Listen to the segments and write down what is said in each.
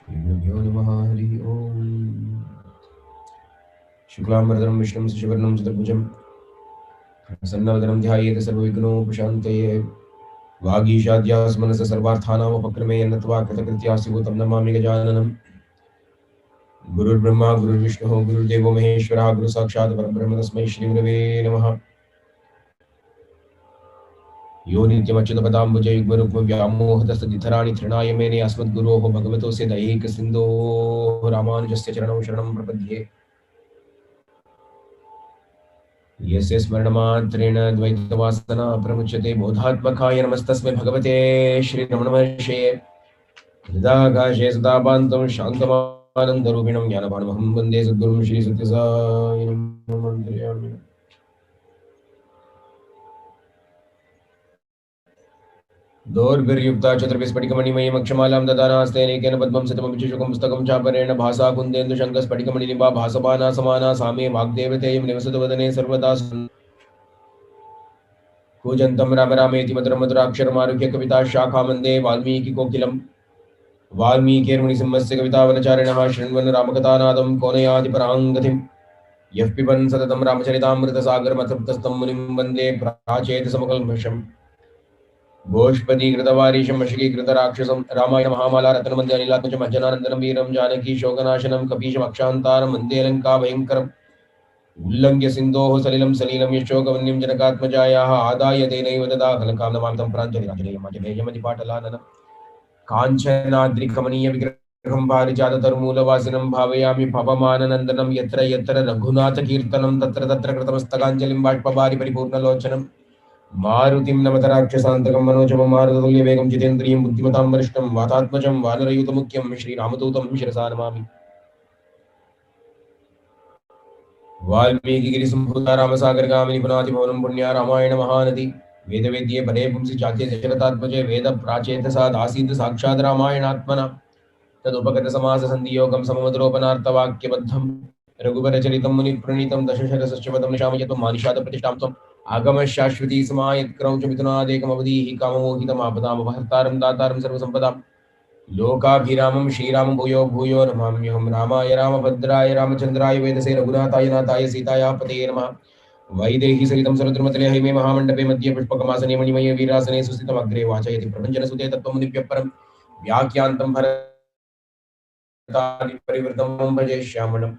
श्रीगुरुभ्यो नमः। हरिः ओम्। शुक्लाम्बरधरं विष्णुं शशिवर्णं चतुर्भुजं प्रसन्नवदनं ध्यायेत सर्वविघ्नोपशान्तये। वागीशाद्यास्मनस सर्वार्थानामुपक्रमे यन्नत्वा कृतकृत्यास्य भूतं नमामि गजाननं। गुरुर्ब्रह्मा गुरुर्विष्णुः गुरुर्देवो महेश्वरः गुरुसाक्षात् परब्रह्म तस्मै श्रीगुरवे नमः। यो नित्यमच्युतपदाम्बुजयुग्मरुक्मव्यामोहतस्तदितराणि तृणाय मेने अस्मद्गुरोः भगवतोऽस्य दैहिकसिन्धोः रामानुजस्य चरणौ शरणं प्रपद्ये। यस्य स्मरणमात्रेण द्वैतवासना प्रमुच्यते बोधात्मकाय नमस्तस्मै भगवते श्रीरमणमहर्षये। हृदाकाशे सदापान्तं शान्तमानन्दरूपिणं ज्ञानभानुमहं वन्दे सद्गुरुं श्रीसत्यसायिनं नमामि। दोर्भिर्युक्ता चतुर्भिस्फटिकमणिमयीम् अक्षमालां ददानास्ते अनेकेन पद्मं शतमभिषुकं पुस्तकं चापरेण भासा कुन्देन्दुशङ्खस्फटिकमणिनिभा भासमाना समाना सा मे वाग्देवतेयं निवसतु वदने सर्वदा। कूजन्तं राम रामेति मधुरं मधुराक्षरमारुह्य कविता शाखामन्दे वाल्मीकिकोकिलं वाल्मीकिर्मुनिसिंहस्य कवितावनचारिणः शृण्वन् रामकथानादं कोनयाति पराङ्गतिं यः पिबन् सततं रामचरितामृतसागरमतृप्तस्तं मुनिं वन्दे प्राचेतसमकल्मषम्। गोष्पदीकृतवारीशं वशीकृतराक्षसं रामायण महामाला रत्नमन्दे अनिलात्मजम् अञ्जनानन्दनं वीरं जानकी शोकनाशनं कपीशमक्षान्तारं वन्दे लङ्काभयङ्करम्। उल्लङ्घ्य सिन्धोः सलिलं सलीलं यशोकवन्यं जनकात्मजायाः आदाय तेनैव ददा कलकां नमामि तं प्राञ्जलिराजनेयमजनेयमतिपाटलाननं काञ्चनाद्रिकमनीयविग्रहं पारिजाततरुमूलवासिनं भावयामि पवमाननन्दनं यत्र यत्र रघुनाथकीर्तनं तत्र तत्र कृतमस्तकाञ्जलिं बाष्पवारि परिपूर्णलोचनं मारुतिं नमत राक्षसान्तकं मनोजवं मारुततुल्यवेगं जितेन्द्रियं बुद्धिमतां वरिष्ठं वातात्मजं वानरयूतमुख्यं श्रीरामदूतं शिरसा नमामि। वाल्मीकिगिरिसम्भूता रामसागरगामिनि पुनाति भवनं पुण्या रामायण महानदी वेदवेद्ये परे पुंसि चाद्य दशरथात्मजे वेद प्राचेतसा दासीत् साक्षात् रामायणात्मना तदुपगतसमाससन्धियोगं सममधुरोपनार्तवाक्यबद्धं रघुवरचरितं मुनिप्रणीतं दशशतसश्चपदं निशामयत्वं मानिषादप्रतिष्ठां त्वम् आगमशाश्वती समायत्क्रौञ्चमिथुनादेकमवधीः काममोहितमापदामपहर्तारं दातारं सर्वसम्पदां लोकाभिरामं श्रीरामं भूयो भूयो नमाम्यहं। रामाय रामभद्राय रामचन्द्राय वेदसे रघुनाथाय नाथाय सीतायाः पतये नमः। वैदेही सहितं समुद्रमतले हैमे महामण्डपे मध्ये पुष्पकमासने मणिमये वीरासने सुस्थितमग्रे वाचयति प्रपञ्चनसुते तत्त्वमुनिभ्यः परं व्याख्यान्तं भरतादि परिवृतं भजे श्यामलं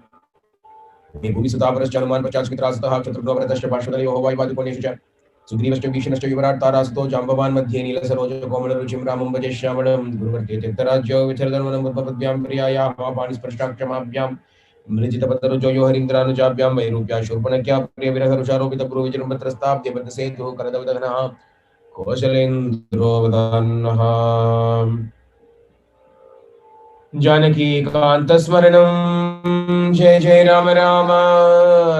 भूमि सुतापरश्च हनुमान् पश्चात्मित्रासतः शत्रुघ्नवरतश्च पार्श्वतयोः वायुवादिकोणेषु च सुग्रीवश्च भीषणश्च युवराट् तारासुतो जाम्बवान् मध्ये नीलसरोजकोमलरुचिं रामं भजे श्यामलं गुरुवर्ते तीर्थराज्यो विठलधर्मनं पद्भ्यां प्रियायाः पाणिस्पृष्टाक्षमाभ्यां मृजितपतरुजो यो हरीन्द्रानुजाभ्यां वैरूप्या शूर्पणख्या प्रियविरहरुषारोपितपुरोविजृम्भत्रस्ताब्धिबद्धसेतुः करदवदघ्नः कौशलेन्द्रोऽवदान्नः जानकीकान्तस्मरणं जय जय राम राम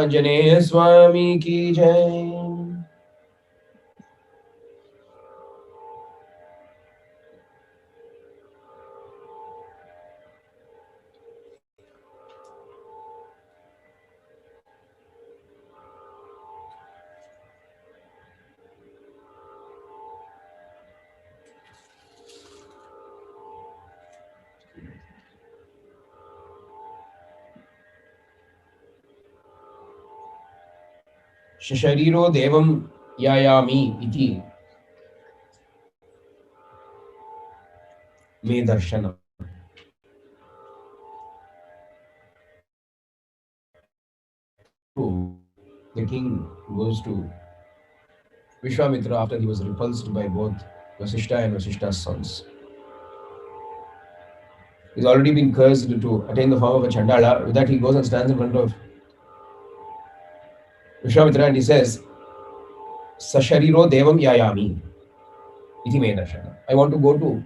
जनेय स्वामी की जय। शरीरो देवं यायामि इति मे दर्शनम्। The king goes to Vishwamitra after he was repulsed by both Vasishta and Vasishta's sons. He's already been cursed to attain the form of a Chandala. With that, he goes and stands in front of Vishwamitra and he says, Sashariro Devam Yayami. Iti me darshana. I want to go to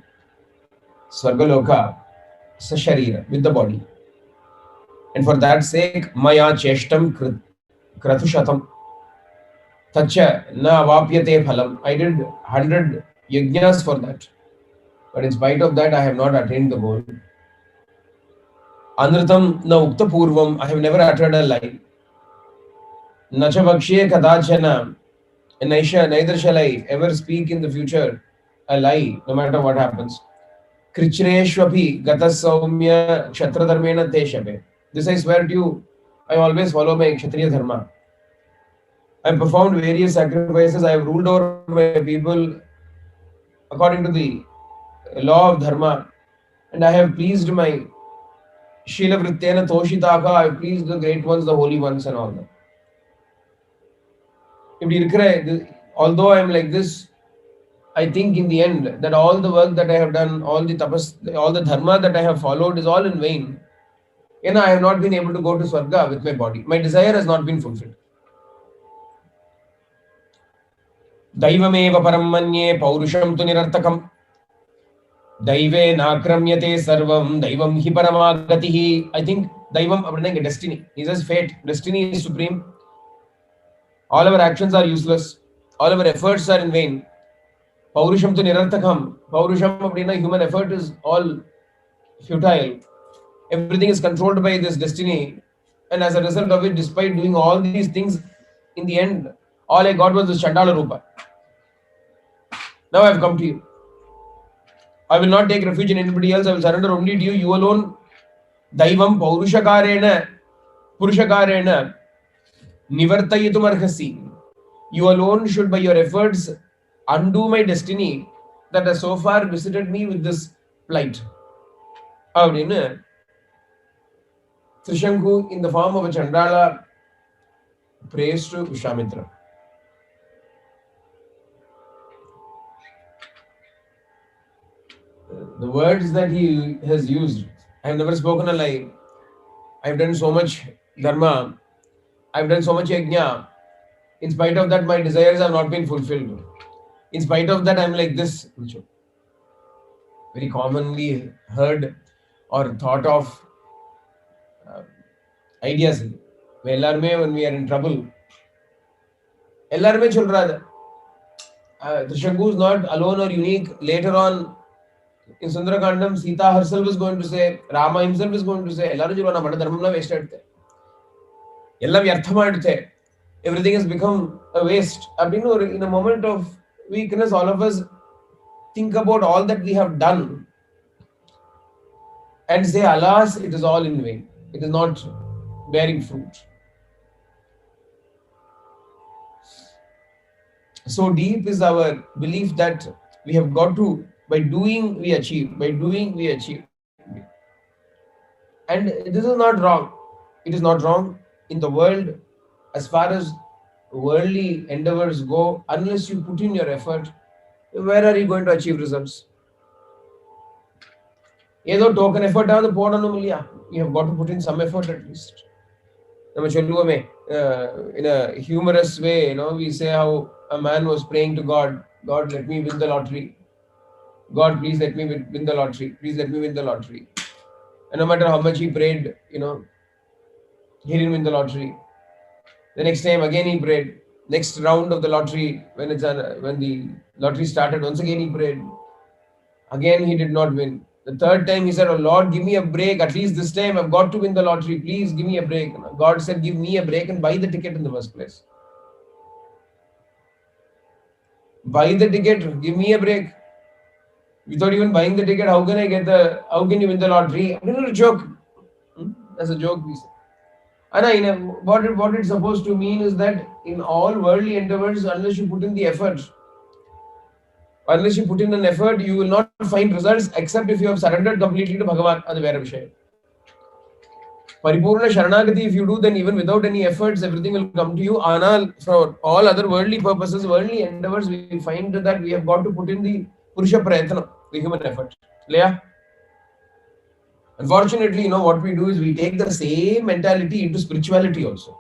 Swargaloka Sasharira, with the body. And for that sake, Maya Cheshtam Kratushatam Tacha Na Vapyate Phalam. I did 100 yajnas for that. But in spite of that, I have not attained the goal. Anritam Na Ukta Purvam. I have never uttered a lie. Nacha Vakshe Kadachana. And neither shall I ever speak in the future a lie, no matter what happens. Krichneshwapi Gata Saumya Kshatra Dharmena Teshabe. This I swear to you, I always follow my Kshatriya Dharma. I have performed various sacrifices. I have ruled over my people according to the law of Dharma. And I have pleased my Shila Vrittena Toshitaka. I have pleased the great ones, the holy ones, and all that. Although I am like this, I think in the end that all the work that I have done, all the tapas, all the dharma that I have followed is all in vain. I have not been able to go to Swarga with my body. My desire has not been fulfilled. Daivameva param manye paurusham tu nirartakam. Daive nakramyate sarvam daivam hi paramagatihi. I think daivam அப்படின்னா destiny. He says fate. Destiny is supreme. All our actions are useless. All our efforts are in vain. Paurusham tu nirartakam. Paurusham அப்படின்னா human effort is all futile. Everything is controlled by this destiny. And as a result of it, despite doing all these things, in the end, all I got was the Chandala Rupa. Now I have come to you. I will not take refuge in anybody else. I will surrender only to you. You alone. Daivam Paurushakarena Purushakarena Nivartayitum arhasi. You alone should by your efforts undo my destiny that has so far visited me with this plight. Trishanku in the form of a Chandala prays to Vishwamitra. The words that he has used, I have never spoken a lie. I have done so much dharma. I have done so much yajna. In spite of that, my desires have not been fulfilled. In spite of that, I am like this. Very commonly heard or thought of ideas. When we are in trouble, Trishanku is not alone or unique. Later on, in Sundarakandam, Sita herself is going to say, Rama himself is going to say, everything has become a waste. In a moment of weakness, all of us think about all that we have done and say, alas, it is all in vain. It is not bearing fruit. So deep is our belief that we have got to, by doing we achieve, by doing we achieve. And this is not wrong. It is not wrong in the world as far as worldly endeavors go. Unless you put in your effort, where are you going to achieve results? Either token effort or the you have got to put in some effort at least. In a humorous way, we say how a man was praying to God, God, let me win the lottery. God, please let me win the lottery. Please let me win the lottery. And no matter how much he prayed, he didn't win the lottery. The next time again he prayed. Next round of the lottery, when the lottery started, once again he prayed. Again he did not win. The third time he said, oh Lord, give me a break. At least this time I've got to win the lottery. Please give me a break. God said, give me a break and buy the ticket in the first place. Buy the ticket, give me a break. Without even buying the ticket, how can you win the lottery? This is a joke. That's a joke, we say. And what it's supposed to mean is that in all worldly endeavors, unless you put in the effort, unless you put in an effort, you will not find results except if you have surrendered completely to Bhagavan. That's a Vishaya. Paripurna Sharanagati, if you do, then even without any efforts, everything will come to you. Anal, for all other worldly purposes, worldly endeavors, we find that we have got to put in the Purusha Prayatna, the human effort. Leah? Unfortunately, what we do is we take the same mentality into spirituality also.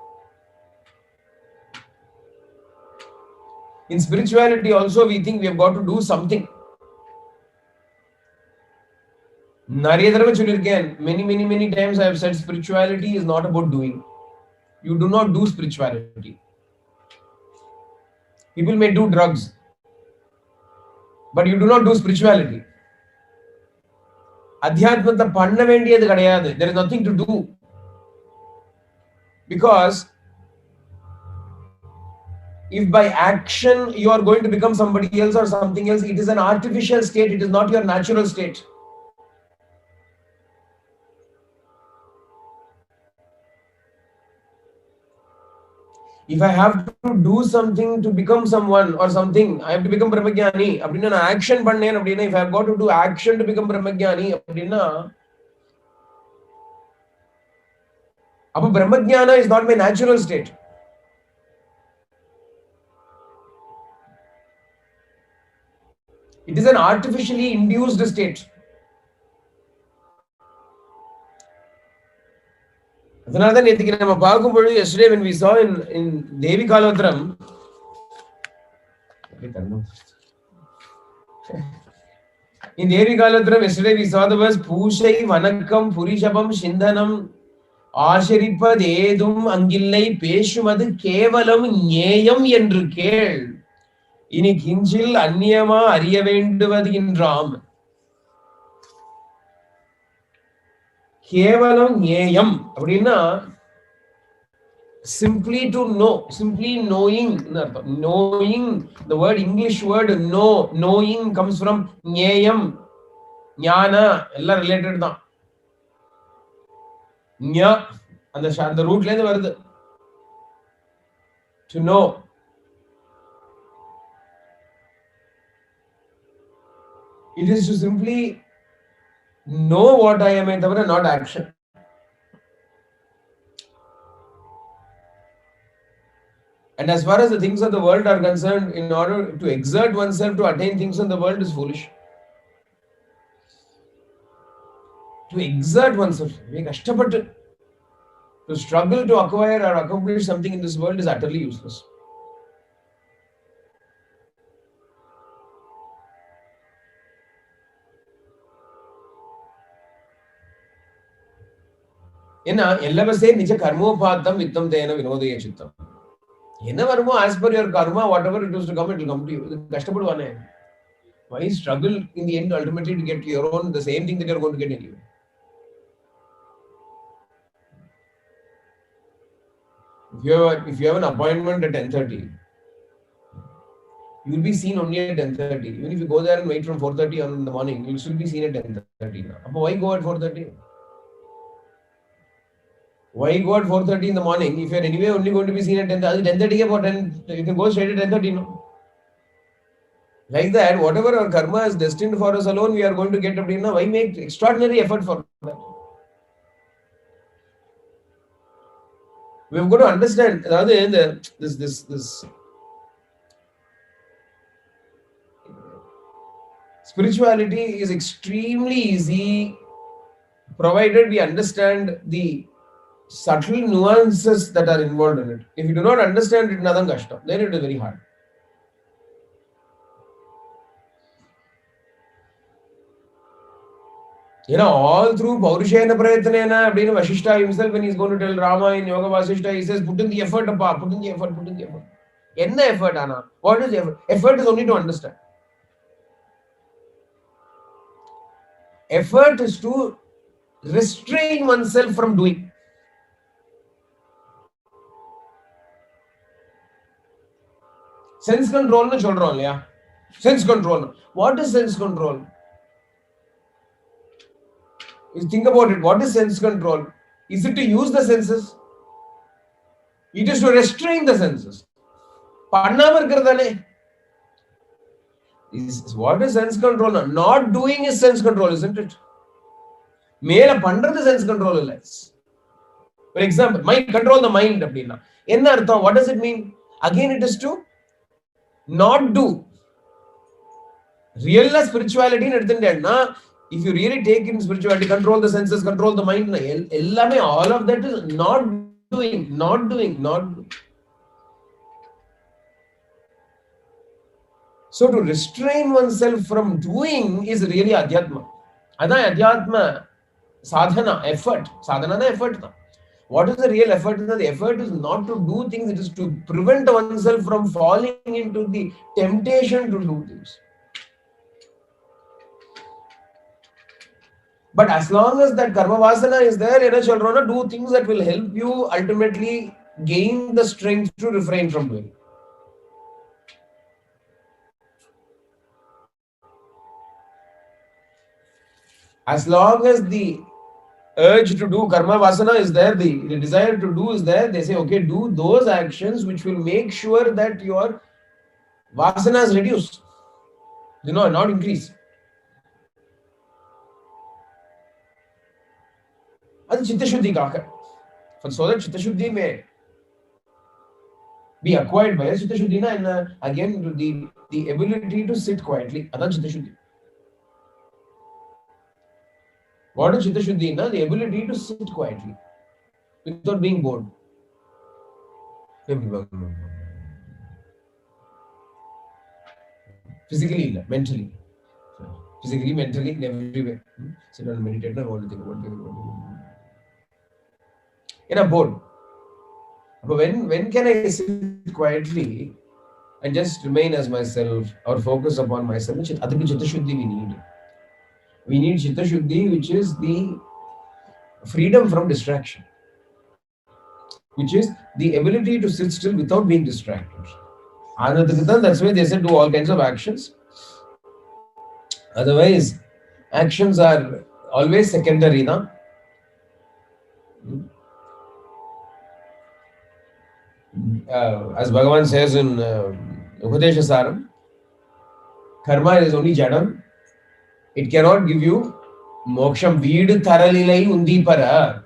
In spirituality also, we think we have got to do something. Many times I have said spirituality is not about doing. You do not do spirituality. People may do drugs, but you do not do spirituality. Adhyatmata panna vendiyadu kadayadu. There is nothing to do. Because if by action you are going to become somebody else or something else, it is an artificial state. It is not your natural state. If I have to do something to become someone or something, I have to become Brahmagyani. Appadina action pannen appadina, if I have got to do action to become Brahmagyani, appadina, appo Brahmagyana is not my natural state. It is an artificially induced state. அதனால தான் நேற்றுக்கு நம்ம பார்க்கும்பொழுது yesterday when we saw in Devi Kalvatram, in Devi Kalvatram yesterday we saw the verse பூஷை வணக்கம் புரிஷபம் சிந்தனம் ஆசரிப்பதேதும் அங்கில்லை பேசுவது கேவலம் ஞேயம் என்று கேள் இனி கிஞ்சில் அந்நியமா அறிய வேண்டுவது என்றாம். கேவலம் ஞேயம் அப்படின்னா simply to know, simply knowing. Knowing, the word English word know, knowing comes from ஞேயம், ஞான, எல்லாம் ரிலேட்டட் தான். ஞ அந்த ரூட்ல இருந்து வருது. To know. It is to simply know what I am, தவிர not action. And as far as the things of the world are concerned, in order to exert oneself to attain things in the world is foolish. To exert oneself, to struggle to acquire or accomplish something in this world is utterly useless. ஏன்னா எல்லாவசே நிஜ கர்மோபாத்தம் வித்தம் தேன வினோதய சித்தம். என்ன வருமோ as per your karma, whatever it was to come, it will come to you. கஷ்டப்படுவானே. Why struggle in the end ultimately to get your own, the same thing that you are going to get anyway? If you have an appointment at 10:30, you will be seen only at 10:30. Even if you go there and wait from 4:30 on in the morning, you will still be seen at 10:30. Why go at 4:30? Why go at 4:30 in the morning if you are anyway only going to be seen at 10:30? 10:30 for 10, you can go straight at 10:30. No? Like that, whatever our karma is destined for us alone, we are going to get up. Why make extraordinary effort for that? We have got to understand this spirituality is extremely easy provided we understand the subtle nuances that are involved in it. If you do not understand it, nadam kashtam, then it is very hard. All through Paurushena Prayatnena, Vashishta himself, when he's going to tell Rama in Yoga Vasishta, he says, put in the effort, Appa, put in the effort, put in the effort. Enna effort, Anna? What is effort? Effort is only to understand. Effort is to restrain oneself from doing. Sense control na children, yeah. Sense control. What is sense control? You think about it. What is sense control? Is it to use the senses? It is to restrain the senses. What is sense control? Not doing is sense control, isn't it? Mela pandrathu sense control illa. For example, mind control the mind appadina. Enna artham? What does it mean? Again, it is to not do. Real spirituality in edutundena, if you really take in spirituality, control the senses, control the mind, ellame, all of that is not doing. So to restrain oneself from doing is really adhyatma. Adha adhyatma sadhana, effort. Sadhana na effort. What is the real effort? The effort is not to do things, it is to prevent oneself from falling into the temptation to do things. But as long as that karma vasana is there, do things that will help you ultimately gain the strength to refrain from doing. As long as the urge to do karma, vasana is there, the desire to do is there. They say, okay, do those actions which will make sure that your vasanas reduce, not increase. That's chitta shuddhi kaaka. So that chitta shuddhi may be acquired by chitta shuddhi and again the ability to sit quietly. That's chitta shuddhi. What is chitta shuddhi? The ability to sit quietly without being bored. Physically, mentally. Physically, mentally, in every way. Sit and meditate and all the thing. In a board. But when can I sit quietly and just remain as myself or focus upon myself? Adhika chitta shuddhi we need. We need chitta shuddhi, which is the freedom from distraction, which is the ability to sit still without being distracted. That's why they said do all kinds of actions. Otherwise, actions are always secondary. Na? As Bhagavan says in Upadesha Saram, karma is only jadam. It cannot give you moksham. Veed tharalilai undi para.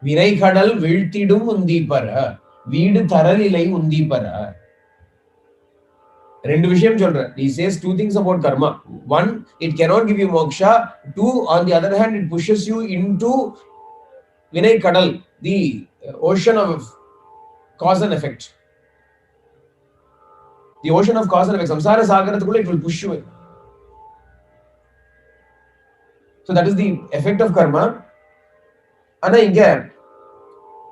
Vinay kadal viltidum undi para. Veed tharalilai undi para. Rendu vishayam solra. He says two things about karma. One, it cannot give you moksha. Two, on the other hand, it pushes you into Vinay kadal, the ocean of cause and effect. The ocean of cause and effect. Samsara sagarathukula, it will push you in. So that is the effect of karma. Ana inga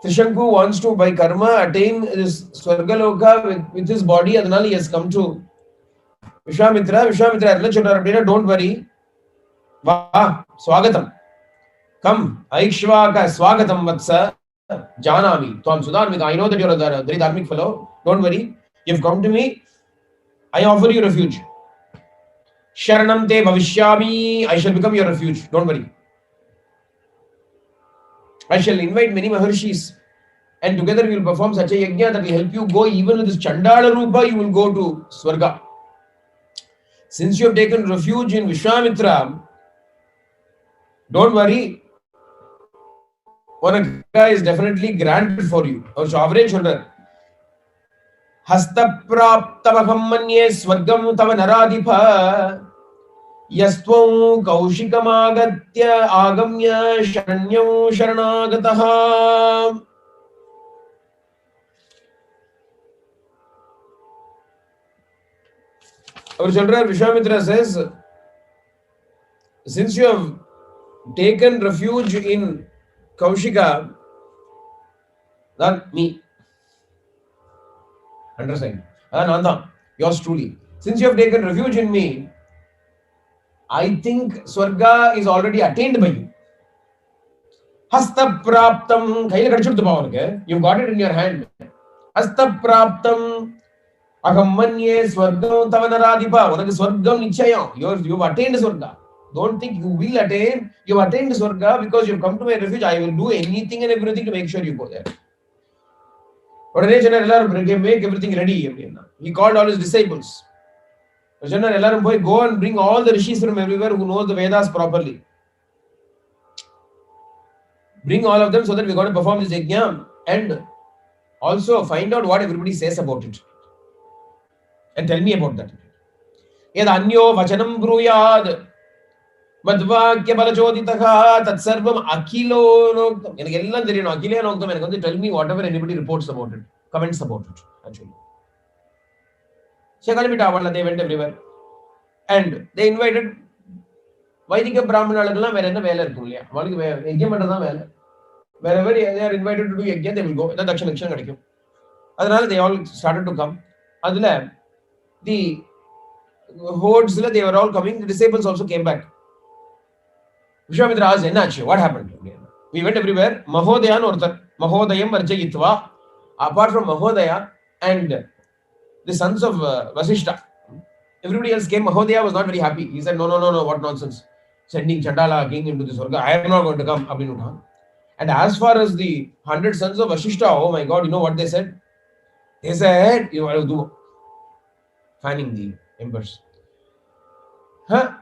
Trishanku wants to by karma attain this Swargaloka with his body. Adanal he has come to Vishwamitra erla solrar, don't worry. Va, swagatam. Come, Aikshvaka, swagatam vatsa, janami. Tvam Sudharmika, I know that you're a very dharmic fellow. Don't worry. You've come to me. I offer you refuge. Sharanam te bhavishyami, I shall become your refuge. Don't worry. I shall invite many Maharshis and together we will perform such a yajna that will help you go even with this Chandala Rupa, you will go to Swarga. Since you have taken refuge in Vishwamitra, don't worry. One is definitely granted for you. Or sovereign shoulder. Hastapraptamaham manye swargam tava naradhipa yastvam kaushikamagatya agamya sharanyam sharanagataha. Our children, Vishwamitra says, since you have taken refuge in Kaushika, not me. Understand? Nanda, yours truly. Since you have taken refuge in me, I think Swarga is already attained by you. Hasta praptam, you've got it in your hand. Hasta praptam, aham manye swargam tavanaradipa. Swargam nichayam. You've attained Swarga. Don't think you will attain. You've attained Swarga because you've come to my refuge. I will do anything and everything to make sure you go there. Make everything ready. He called all his disciples. Go and bring all the rishis from everywhere who know the Vedas properly. Bring all of them so that we're going to perform this yajna and also find out what everybody says about it. And tell me about that. Yad anyo vachanam bruyad madvakya balajoditaha tatsarvam akilo. Tell me whatever anybody reports about it, comments about it, actually. They went everywhere. And they invited Vaidika Brahmana. Wherever they are invited to do yajna, they will go. They all started to come. The hordes, they were all coming. The disciples also came back. Vishwamitra asked, what happened? We went everywhere. Mahodaya Northar. Mahodayam Varjayitva. Apart from Mahodaya and the sons of Vasishta, everybody else came. Mahodaya was not very happy. He said, no, what nonsense. sending Chandala king into the Swarga. I am not going to come. Abhinuta. And as far as the 100 sons of Vashishta, oh my God, you know what they said? They said, you know, do fanning the embers. Huh?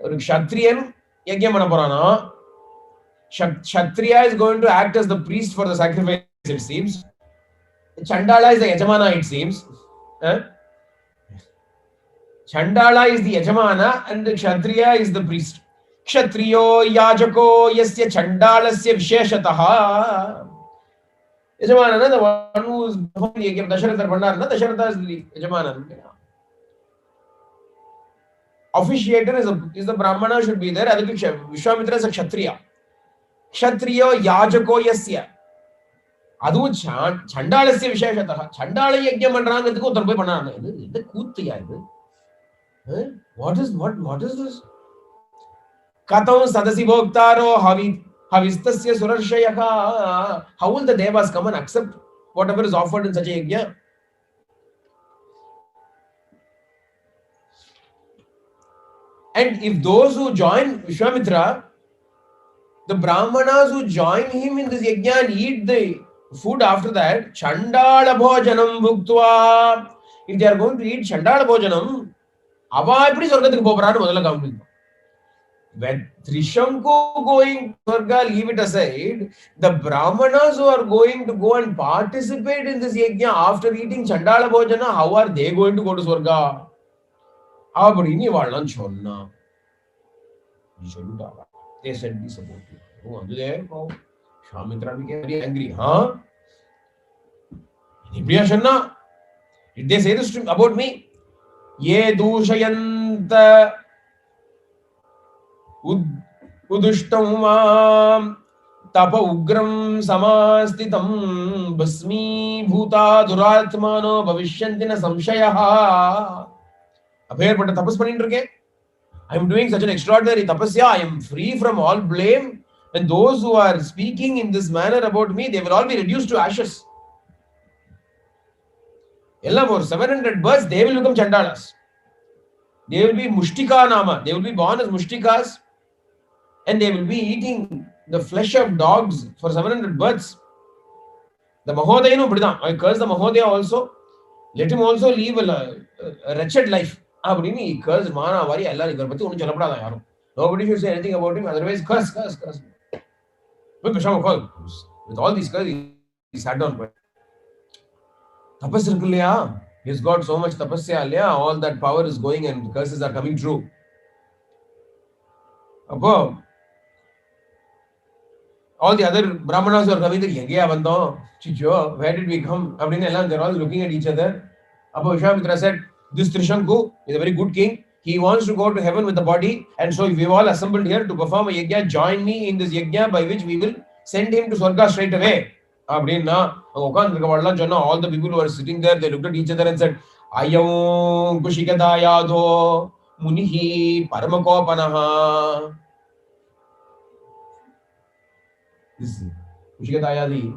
Kshatriyan yajna manapurana. Kshatriya is going to act as the priest for the sacrifice, it seems. Chandala is the Yajamana, it seems. Huh? Chandala is the Yajamana and the Kshatriya is the priest. Kshatriyo yajako yasya Chandalasya visheshataha. Yajamana, the one who is performing the Dasharatha Bhandara, Dasharatha is the Yajamana. Officiator is the Brahmana should be there. Vishwamitra is a Kshatriya. Kshatriyo yajako yasya. அதுவும் சண்டாளசிய விசேஷத்தா சண்டாள யஜ்ஞம் பண்றாங்கிறதுக்கு ஒருத்தர் போய் பண்ணாங்க இது கூத்தியா இது what is this katam sadasi bhoktaro havistasya surarshayah how will the devas come and accept whatever is offered in such a yajna and if those who join Vishwamitra the brahmanas who join him in this yajna and eat the food after that, Chandala Bhojanam Bhuktva. If they are going to eat Chandala Bhojanam, Ava Epdi Swargathukku Poparanu Modala Kaamupidhu. When Trishanku going to Swarga, leave it aside, the Brahmanas who are going to go and participate in this yajna after eating Chandala Bhojana, how are they going to go to Swarga? Abadini Valan Chonna. They said this about you. Oh, there go. Vishwamitra became very angry. Huh? Did they say this about me? Ye dushayanta udushtam tapa ugram samastitam basmi bhuta duratmano bhavishyantina samshayaha. Appearpata tapas pannirken. I am doing such an extraordinary tapasya. I am free from all blame. And those who are speaking in this manner about me, they will all be reduced to ashes. Ella for 700 births, they will become Chandalas. They will be Mushtika Nama. They will be born as Mushtikas. And they will be eating the flesh of dogs for 700 births. The Mahodayanu Bridam. I curse the Mahodaya also. Let him also live a wretched life. He cursed Mana Vari Allah. Nobody should say anything about him. Otherwise, curse. With all these curses, he sat down. Tapasya, he's got so much tapasya, all that power is going and curses are coming true. All the other Brahmanas are coming, where did we come? They're all looking at each other. Vishwamitra said, this Trishanku is a very good king. He wants to go to heaven with the body, and so we've all assembled here to perform a yajna. Join me in this yajna by which we will send him to Swarga straight away. All the people who were sitting there, they looked at each other and said, Ayam Kushikadayado Munihi Paramakopanaha. This Kushikadayadi,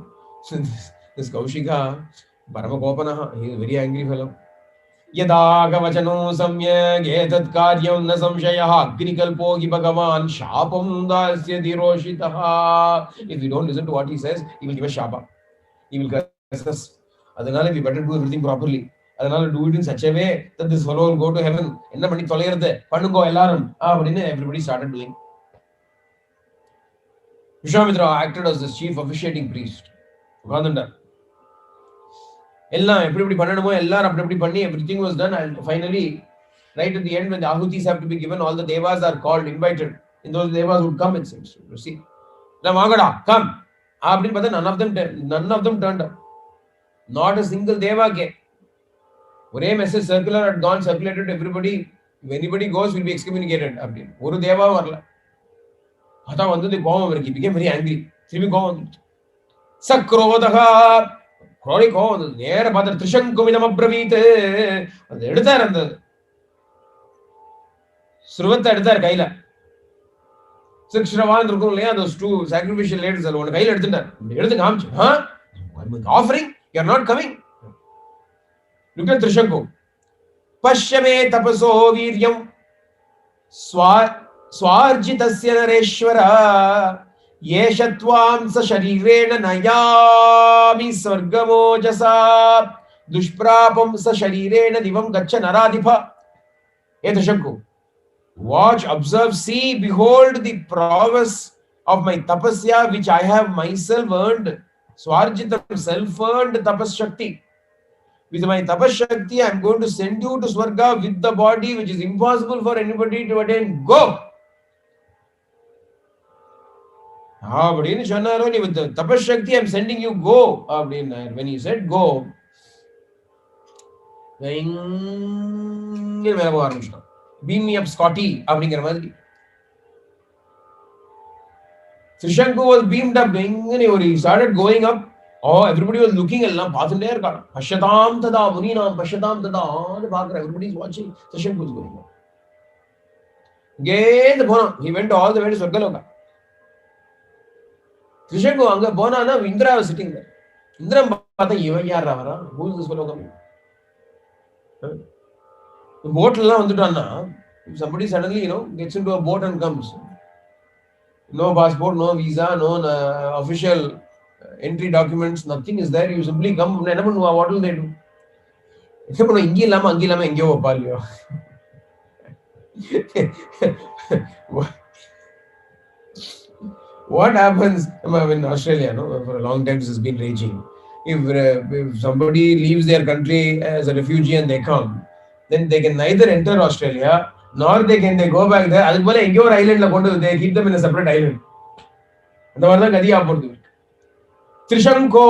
this Kaushika Paramakopanaha, he is a very angry fellow. Yadagavachano samyak etat karyam na samshayah agnikalpo ki bhagavan shapam dasya dhiroshitaha. If you don't listen to what he says, he will give a shapa. He will curse us. Adanale we better do everything properly. Adanale do it in such a way that this fellow will go to heaven. Enna panni tholayirudhu pannungo ellarum. Everybody started doing. Vishwamitra acted as the chief officiating priest. Everything was done, and finally, right at the end, when the ahutis have to be given, all the devas are called, invited. In those devas would come, it seems. You see, now Magada, come. None of them turned up. Not a single deva came. One message circular had gone, circulated to everybody. If anybody goes, will be excommunicated. One deva varla. He became very angry. Sakrovadaha. Chronic on near Mother Trishankuvidam Abravite and the editor and the Sruvat editor Kaila. Six Shravan Rukulea, those two sacrificial ladies alone. Kaila editor. Huh? Offering? You're not coming. Look at Trishanku. Pashyame tapaso viryam स्वार्जितस्य नरेश्वर येष त्वां स शरीरेण नयामि स्वर्गमोजसा दुष्प्रापं स शरीरेण दिवं गच्छ नराधिप. हे त्रिशंकु, watch, observe, see, behold the prowess of my tapasya which I have myself earned. Swarjitam, self-earned tapas shakti. With my tapas shakti, I am going to send you to Swarga with the body which is impossible for anybody to attain. Go! அப்படின்னு சொன்னாரோ, நீ with the tapas shakti, I am sending you, go. அப்படின்னு when he said go, மேல போக ஆரம்பிச்சிட்டான். Beam me up, Scotty, அப்படிங்கிற மாதிரி. Trishanku was beamed up. He started going up. Oh, everybody was looking. எல்லாம் பார்த்துட்டே இருக்காங்க. பஷ்யதாம் ததா முனீனாம் பஷ்யதாம் ததா பார்க்குற. Everybody is watching. Trishanku was going up. கேந்து போனான். He went all the way to Swargaloka. Trishanku அங்க போனானா Indira was sitting there. Indiran பார்த்தா இவன் யாரா வரான்? Who is this fellow coming? போட்லாம் வந்துட்டான்னா, if somebody suddenly gets into a boat and comes, no passport, no visa, no official entry documents, nothing is there, you simply come. என்ன பண்ணுவா? What will they do? என்ன பண்ணுவா? இங்கே இல்லாம அங்கே இல்லாம எங்கேயோ வைப்பா இல்லையோ? What happens in Australia? For a long time this has been raging. If somebody leaves their country as a refugee and they come, then they can neither enter Australia nor they go back there. அதுக்கு போல எங்கேயோ ஒரு ஐலண்ட்ல கொண்டு they keep them in a separate island. அந்த மாதிரி தான் கதியா போறது. Trishanko,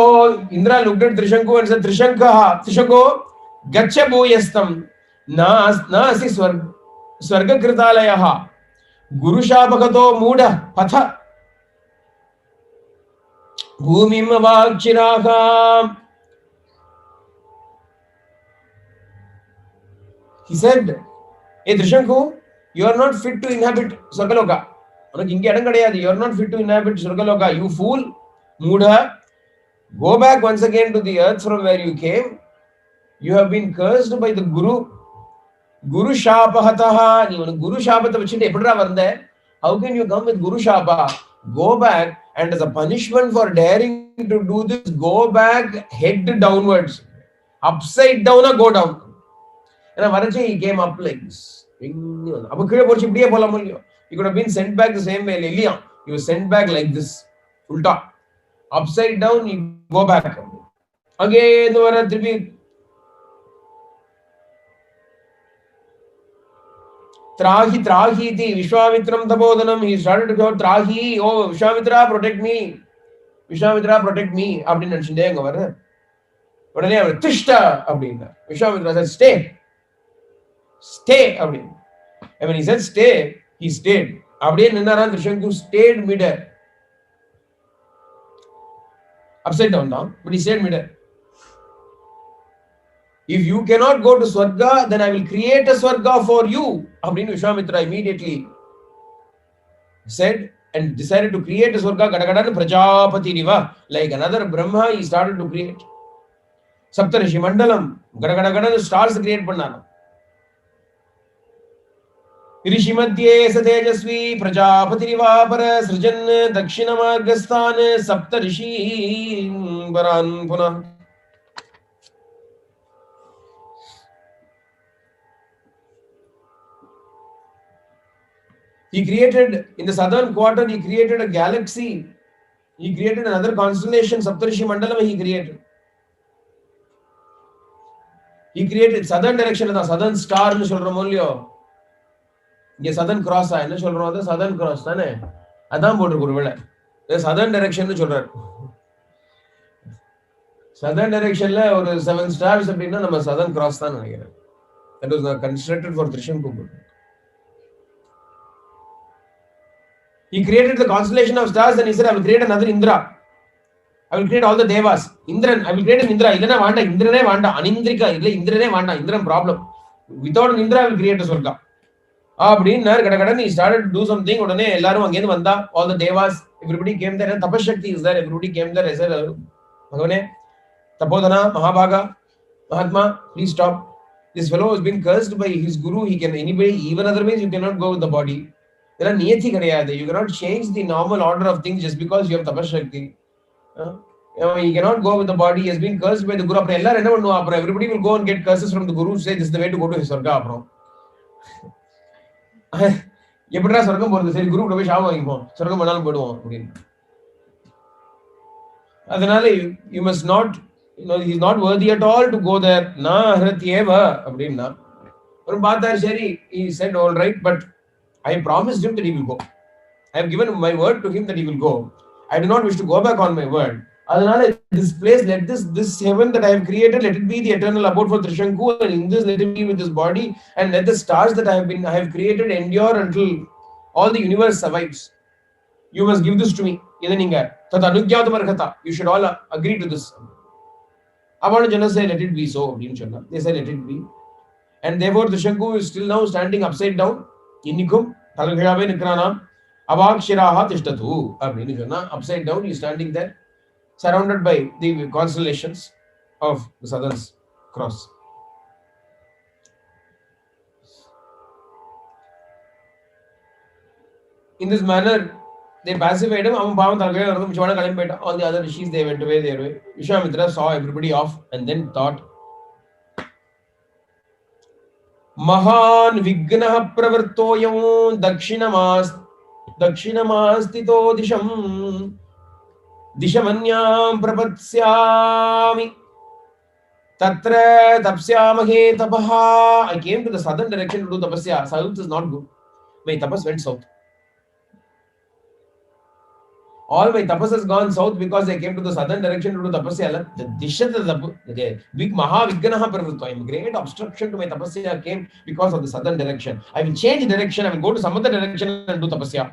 Indra looked at Trishanko and said, Trishanko, gaccha bhuyastam nasi swarga kritalayah guru shapakato mooda patha bhumim avakchiraka. He said, hey Trishanku, you are not fit to inhabit Swargaloka. You are not fit to inhabit Swargaloka. You fool, Mudha. Go back once again to the earth from where you came. You have been cursed by the Guru. Guru Shapahataha. Guru Shapata vachinte eppadra vande. How can you come with Guru Shapa? Go back, and as a punishment for daring to do this, go back head downwards. Upside down or go down. And Varachi, he came up like this. He could have been sent back the same way. He was sent back like this. Ulta. Upside down, he go back. Again, Trahi, Trahi, Vishwamitram Tabodanam. He started to go, Trahi, oh, Vishwamitra, protect me. Vishwamitra, protect me. Abdin and Shindeng over there. But then, Tishta, Abdin. Vishwamitra said, stay. Stay, Abdin. And when he said stay, he stayed. Abdin and Naran Trishanku stayed midair. Upside down, but he stayed midair. If you cannot go to Swarga, then I will create a Swarga for you. Abdin Vishwamitra immediately said and decided to create a Swarga. Gadagadan Prajapati Riva. Like another Brahma, he started to create. Saptarishi Mandalam. Gadagadan stars create Pannana. ऋषिमध्ये सतेजस्वी प्रजापतिरिवापर सृजन दक्षिण मार्गस्थान सप्तऋषि वरान् पुनः. He created in the southern quadrant, he created a galaxy. He created another constellation, Saptarishi Mandalam. He created southern direction, southern star nu solrom illaiyo. இங்க southern cross என்ன சொல்றோம்? அது southern cross தானே, அதான் போட்டிருக்கு. ஒருவேளை சதர்ன் டைரக்ஷன் சொல்றாரு. Southern டைரக்ஷன்ல ஒரு 7 ஸ்டார்ஸ் அப்படின்னா நம்ம சதர்ன் கிராஸ் தான் நினைக்கிறேன். That was constructed for Trishanku. He created the constellation of stars and he said, I will create another Indra. I will create all the devas. Indran, I will create an Indra. Idana vanda, Indrane vanda, Anindrika, illa Indrane vanda, Indran problem. Without an Indra, I will create a Swarga. He started to do something. All the devas, everybody came there, and Tapashakti is there. Everybody came there. I said, Tapodana, Mahabhaga, Mahatma, please stop. This fellow has been cursed by his guru. He can anybody, even otherwise, you cannot go with the body. இதெல்லாம் நியதி கிடையாது. You cannot change the normal order of things just because you have tapashakti. You cannot go with the body has been cursed by the guru. அப்புறம் எல்லாரும் என்ன பண்ணுவா? அப்புறம் everybody will go and get curses from the guru, say this is the way to go to சொர்க்கா. அப்புறம் எப்படிடா சொர்க்கம் போறது? சரி குரு போய் சாபம் வாங்கிப்போம், சொர்க்கம் பண்ணாலும் போயிடுவோம் அப்படின்னு. அதனால you must not, he is not worthy at all to go there. na hratyeva அப்படினா ஒரு பார்த்தார். சரி, he said all right, but I promised him that he will go. I have given my word to him that he will go. I do not wish to go back on my word. அதனால this place, let this heaven that I have created, let it be the eternal abode for Trishanku, and in this let it be with this body, and let the stars that I have created endure until all the universe survives. You must give this to me. இத நீங்க தத் அனுக்யாதம் அர்ஹதா, you should all agree to this. அவனு ஜன say let it be so அப்படின்னு சொன்னா. They said let it be, and therefore Trishanku is still now standing upside down. இன்னிக்கும் தலைகீழாவே நிற்கிறானாம். அவாக்ஷிராஹ திஷ்டது அப்படின்னு சொன்னா, upside down he is standing there, surrounded by the constellations of the Southern Cross. In this manner, they pacified him. அவன் பாவம் தலைகீழ வந்து மிச்சமான கிளம்பி போயிட்டான். All the other rishis, they went away their way. Vishwamitra saw everybody off and then thought, महान विघ्नः प्रवृत्तोऽयं दक्षिणमास्तितो दिशमन्यां प्रपत्स्यामि तत्र तपस्यामहे तपः. I came to the southern direction to do tapasya. South is not good. My tapas went south. All my tapas has gone south because I came to the southern direction to do tapasya. The big mahavignaha pravrittvayam, great obstruction to my tapasya came because of the southern direction. I will change direction. I will go to some other direction and do tapasya.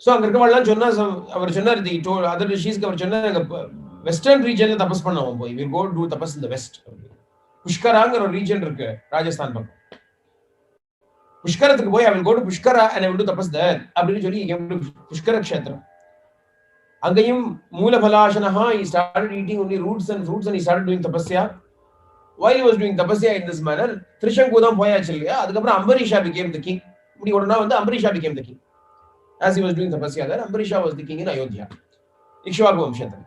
So அங்க இருக்கவங்கலாம் சொன்னா, அவர் சொன்னார், the other ரிஷிஸ்க்கு அவர் சொன்னார், western ரீஜன்ல தபஸ் பண்ணுவோம் போய், we go do tapas in the west. புஷ்கராங்கிற ஒரு region இருக்கு ராஜஸ்தான் பக்கம். புஷ்கரத்துக்கு போய் I will go to Pushkara and I will do tapas there அப்படின்னு சொல்லி புஷ்கர க்ஷேத்திரம். அங்கேயும் மூலபலாசனஹ, he started eating only roots and fruits and he started doing tapasya. While he was doing tapasya in this manner, Trishanku தான் போயாச்சு இல்லையா. அதுக்கப்புறம் Ambarisha became the king. இப்படி உடனே வந்து Ambarisha became the king. As he was doing tapasya there, Ambarisha was the king in Ayodhya, Ikshvaku Vamshatam.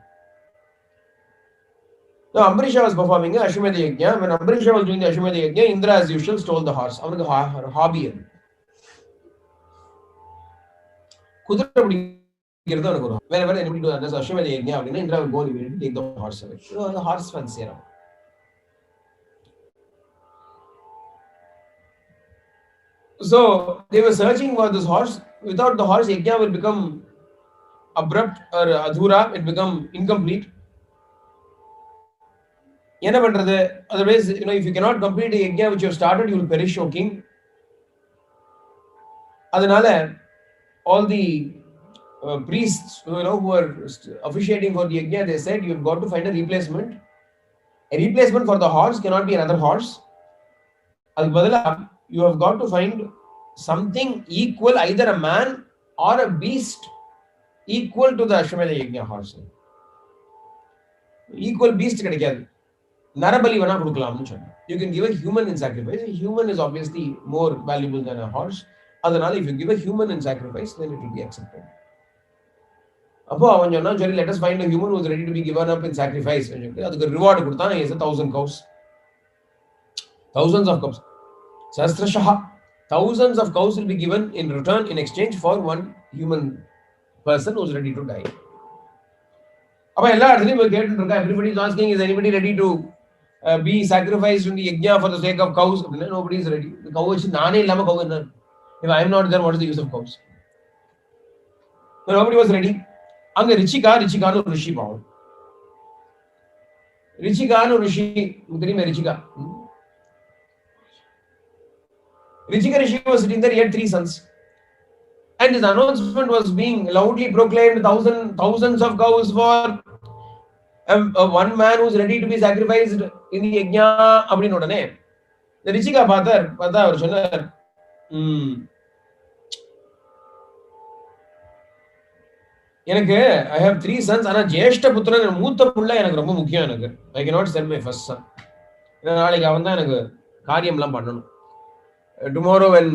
Now Ambarisha was performing a Ashwamedha Yajna. When Ambarisha was doing the Ashwamedha Yajna, Indra as usual stole the horse. அவனுக்கு hobby அது. குதிரை பிடிக்கிறது அவனுக்கு ஒரு. Whenever anybody does Ashwamedha Yajna, அப்படின்னா Indra will go and immediately take the horse away. So the horse fancy around. So they were searching for this horse. Without the horse, yajna will become abrupt or adhura. It become incomplete. என்ன பண்றது? Otherwise, if you cannot complete the yajna which you have started, you will perish, O king. அதனால all the priests who were officiating for the yajna, they said you have got to find a replacement. A replacement for the horse cannot be another horse. அதுக்கு பதிலா you have got to find something equal, either a man or a beast equal to the Ashwamedha Yajna horse. Equal beast கிடைக்காது, நரபலி வேணா கொடுக்கலாம்னு சொன்னாங்க. You can give a human in sacrifice. A human is obviously more valuable than a horse. அதனால if you give a human in sacrifice, then it will be accepted. அப்போ அவன் சொன்னா, சரி, let us find a human who is ready to be given up in sacrifice. அதுக்கு reward கொடுத்தான். He has 1,000 cows. Thousands of cows. Sahasrashaha. Thousands of cows will be given in return in exchange for one human person who is ready to die. அப்ப எல்லா இடத்துலயும் போய் கேட்டுட்டு இருக்கா. Everybody is asking, is anybody ready to be sacrificed in the yajna for the sake of cows? Nobody is ready. The cow வச்சு நானே இல்லாம cow என்ன? If I am not there, what is the use of cows? So nobody was ready. அங்க ரிச்சிகான்னு ஒரு ரிஷி பாவம். ரிச்சிகான்னு ஒரு ரிஷி தெரியுமே, ரிச்சிகா. Richika Rishi was sitting there. He had 3 sons, and his announcement was being loudly proclaimed. Thousands of cows for one man who is ready to be sacrificed in the yajna. அப்படின்னு உடனே the Richika பார்த்தா அவர் சொன்னார், எனக்கு I have 3 sons, ஆனா ஜேஷ்ட புத்திரன் மூத்த புள்ள எனக்கு ரொம்ப முக்கியம். எனக்கு I cannot sell my first son. நாளைக்கு அவன் தான் எனக்கு காரியம்லாம் பண்ணணும். tomorrow when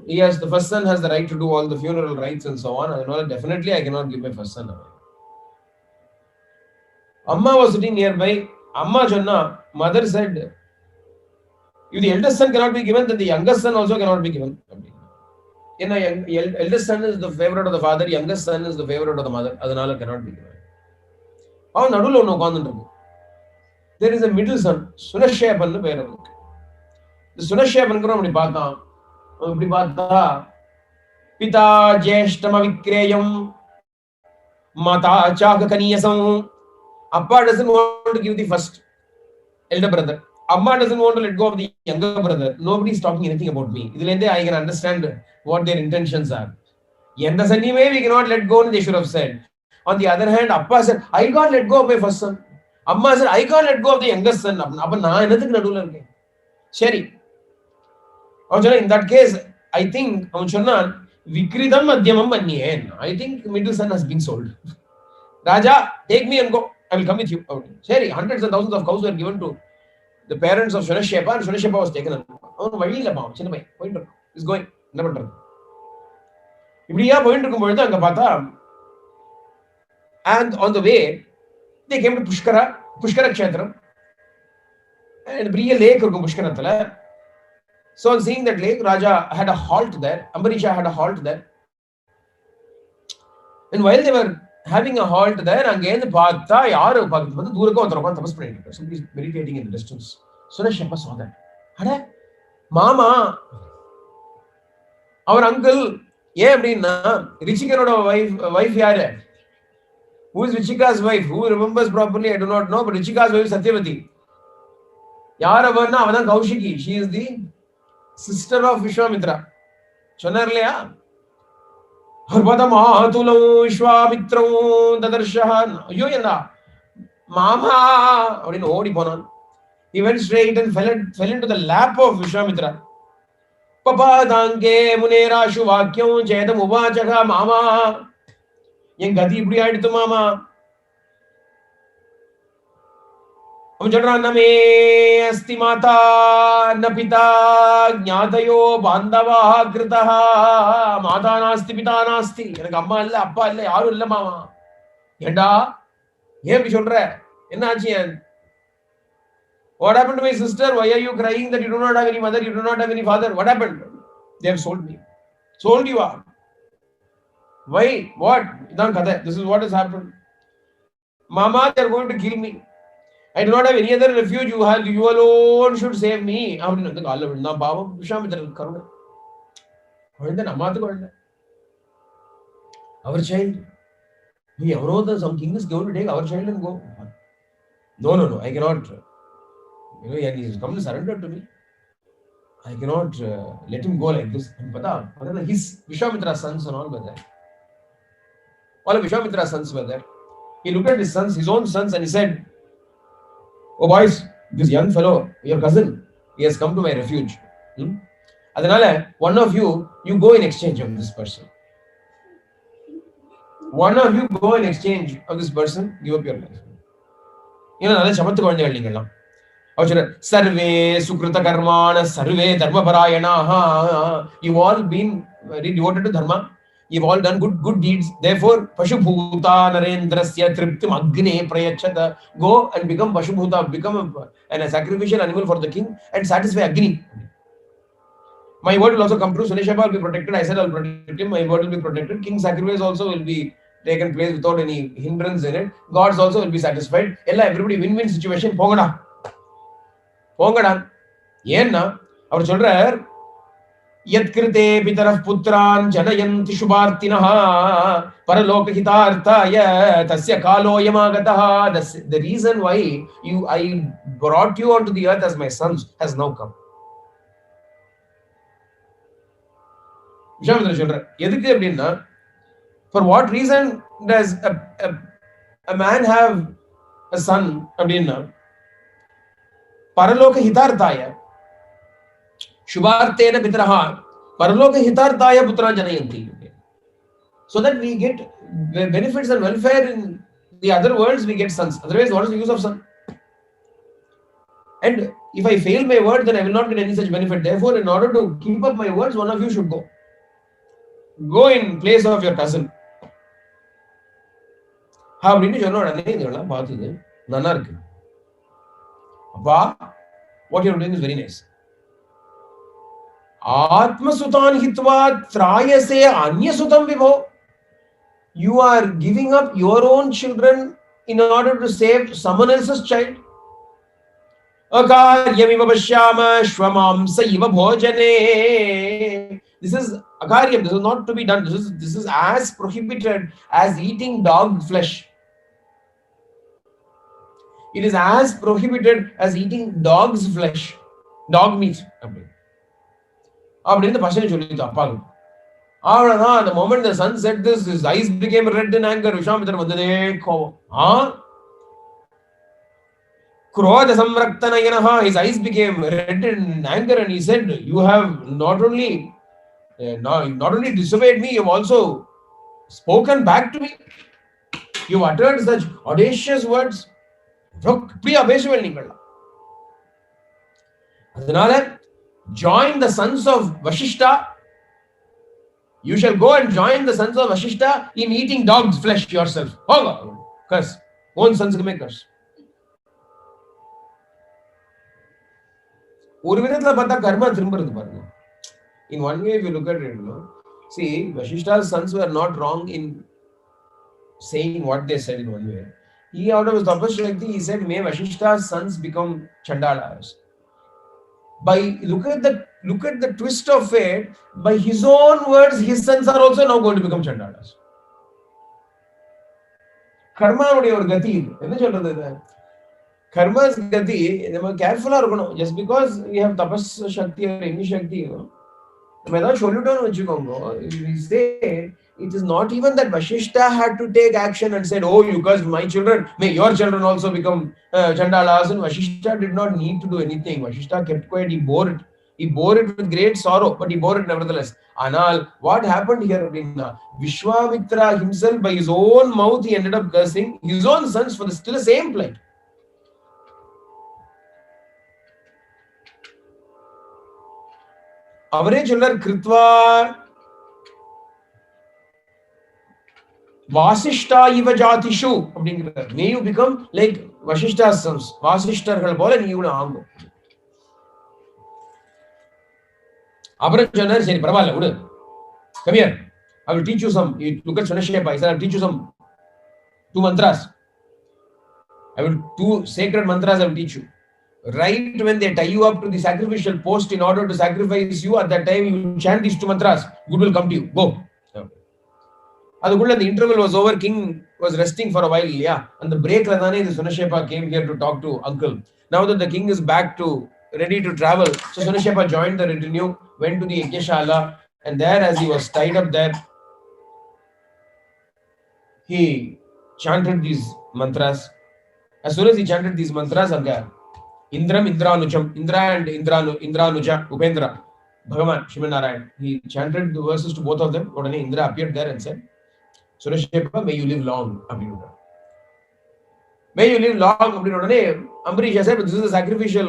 he has the first son has the right to do all the funeral rites and so on, definitely I cannot give my first son away. Amma was sitting nearby. Amma Jonna, mother said, if the eldest son cannot be given, then the youngest son also cannot be given. Eldest son is the favorite of the father, youngest son is the favorite of the mother. Adanala cannot be given. அவன் நடுவில் ஒன்று உட்காந்துட்டு. There is a middle son, சுனஷேபன் பேர் அவனுக்கு. இந்த சுனஷேபன்கிறோம் அப்படி பார்த்தான். இப்படி பார்த்தா பிதா ஜேஷ்டம விக்ரேயம் மாதா சாக கனியசம். Appa doesn't want to give the first elder brother. Amma doesn't want to let go of the younger brother. Nobody is talking anything about me. Idilende I can understand what their intentions are. Yenda sanime we cannot let go, they should have said. On the other hand, Appa said, I can't let go of my first son. Amma said, I can't let go of the youngest son. Appa na enadhukku nadula irukken. Seri. In that case, I think avan sonnan vikridam madhyamam manyen. I think middle son has been sold. Raja, take me and go. I will come with you. Seri, hundreds and thousands of cows were given to the parents of Shunashepa, and Shunashepa was taken. He's going. And on the way, they came to Pushkara Kshetram, and a lake Pushkarathala. So on seeing that lake, Raja had a halt there. Ambarisha had a halt there. And while they were having a halt there, அங்கேருந்து பார்த்தா யாரு பார்த்து தூரக்க ஒருத்தர் உட்காந்து தபஸ் பண்ணிட்டு இருக்காரு. Somebody is meditating in the distance. Sunashepa saw that. அட மாமா, அவர் அங்கிள். ஏன் அப்படின்னா ரிச்சிகனோட வைஃப் யாரு? Who is Richika's wife? Who remembers properly? I do not know. But Richika's wife is Satyavati. யார் அவர்னா அவன் தான் Kaushiki. She is the sister of Vishwamitra. சொன்னார் இல்லையா? அவர் பார்த்தா மாதுலம் விஸ்வாமித்ரம் ததர்ஷஹன். ஐயோ என்ன மாமா அப்படின்னு ஓடி போனான். He went straight and fell into the lap of Vishwamitra. பபாதாங்கே முனேராஷு வாக்கியம் சேதம் உபாச்சகா மாமா, என் கதி இப்படி ஆயிடுத்து மாமா. அவன் சொல்றான், நமே அஸ்தி மாதா ந பிதா ஞாதயோ பாந்தவா கிருதா. மாதா நாஸ்தி பிதா நாஸ்தி. எனக்கு அம்மா இல்ல அப்பா இல்ல யாரும் இல்ல மாமா. ஏண்டா ஏன் இப்படி சொல்ற? என்ன ஆச்சு? What happened to my sister? Why are you crying that you do not have any mother, you do not have any father? What happened? They have sold me. Sold you are. Why? What? This is what has happened. Mama, they are going to kill me. I do not have any other refuge. You alone should save me. நான் பாவம் விஸ்வாமித்திரர் கருணை. குழந்தை நம்மாத்து குழந்தை. Our child. Some king is going to take our child and go. No. I cannot. And he has come to surrender to me. I cannot let him go like this. His Vishwamitra's sons and all were there. All of Vishwamitra's sons were there. He looked at his sons, his own sons, and he said, oh boys, this young fellow, your cousin, he has come to my refuge. Adanale, one of you go in exchange of this person. One of you go in exchange of this person, give up your life. நல்ல சமத்து குழந்தைகள் நீங்கள்லாம். Sarve Sukrita Karmana, Sarve Dharma Parayanaha. You've all been very devoted to Dharma. You've all done good deeds. Therefore, Pashubhuta Narendrasya Triptim Agne Prayachata. Go and become Pashubhuta, become a sacrificial animal for the king and satisfy Agni. My word will also come true. Suneshapa will be protected. I said I'll protect him. My word will be protected. King's sacrifice also will be taken place without any hindrance in it. Gods also will be satisfied. Everybody win-win situation. போங்கடா. ஏன்னா அவர் சொல்றார், யத்கிருதே பிதரஃ புத்ரான் ஜனயந்தி சுபார்த்தினஹ பரலோகஹிதார்த்தாய தஸ்ய காலோயமாகதஹ. The reason why I brought you onto the earth as my sons has now come. விஸ்வாமித்திரர் சொல்றார், எதுக்கு அப்படின்னா, for what reason does a man have a son அப்படின்னா, பரலோக ஹிதார்த்தாய சுபார்த்தேன பித்ரஹா பரலோக ஹிதார்த்தாய புத்ரான் ஜனயந்தி. So that we get benefits and welfare in the other worlds, we get sons. Otherwise, what is the use of son? And if I fail my word, then I will not get any such benefit. Therefore, in order to keep up my words, one of you should go in place of your cousin. அப்படின்னு சொன்ன உடனே இதெல்லாம் பார்த்தது நல்லா இருக்கு. அப்பா, what you are doing is very nice. Atmasutan hitva trayase anyasutam vibho. You are giving up your own children in order to save someone else's child. Akaryamiva pashyama shvamamsa iva bhojane. This is akaryam. This is not to be done. This is as prohibited as eating dog flesh. It is as prohibited as eating dog's flesh, dog meat. அப்படின்னு பசங்க சொல்லிட்டு அப்பாவுக்கு. அவ்வளவுதான். அந்த moment the son said this, his eyes became red in anger. Vishwamitran வந்ததே கோபம். Krodha samraktanayanah, his eyes became red in anger, and he said, you have not only disobeyed me, you have also spoken back to me. You have uttered such audacious words. அதனால join the sons of Vashishta. You shall go and join the sons of Vashishta in eating dog's flesh yourself. Curse. Own sons can make curse. ஒரு விதத்துல பார்த்தா கர்மா திரும்புறது பாருங்க. In one way, if you look at it, see, Vashishta's sons were not wrong in saying what they said in one way. He, out of his tapasya, he said, may Vashishta's sons become Chandalas. By look at the twist of fate. By his own words, his sons are also now going to become Chandalas. Karma உடைய ஒரு கதி என்ன சொல்றது இது? Karma's gati, நம்ம கேர்ஃபுல்லா இருக்கணும். Just because we have tapas shakti or any shakti, நம்ம ஏதாவது சொல்லிட்டோம்னு வச்சுக்கோங்க. We say it is not even that Vashishta had to take action and said, oh, you cursed my children, may your children also become Chandalas. And Vashishta did not need to do anything. Vashishta kept quiet. He bore it. He bore it with great sorrow, but he bore it nevertheless. Anal, what happened here? Vishwamitra himself, by his own mouth, he ended up cursing his own sons for still the same plight. அவரே சொல்லார், கிருத்வா வாசிஷ்டா இவ ஜாதிஷு அப்படிங்கிறார். May you become like Vashishta's sons. வாசிஷ்டர்கள் போல நீங்களும் ஆகும். அப்புறம் சொன்னார், சரி பரவாயில்ல விடு. Come here. I will teach you some. You look at Sunashapa. I said, I will teach you some 2 mantras. I will 2 sacred mantras I will teach you. Right when they tie you up to the sacrificial post in order to sacrifice you, at that time you chant these 2 mantras. Good will come to you. Go. அதுக்குள்ள the interval was over. King was resting for a while. Yeah. And the break la thane the Sunashapa came here to talk to uncle. Now that the king is back to ready to travel, so Sunashapa joined the retinue, went to the Yajnashala, and there, as he was tied up there, he chanted these mantras. As soon as he chanted these mantras, Indram Indranujam, Indra and Indranuja, Upendra, Bhagavan, Shivanarayan. He chanted the verses to both of them. Odane Indra appeared there and said, Sunashapa, may you live long. May you live long. Ambarish said, this is a sacrificial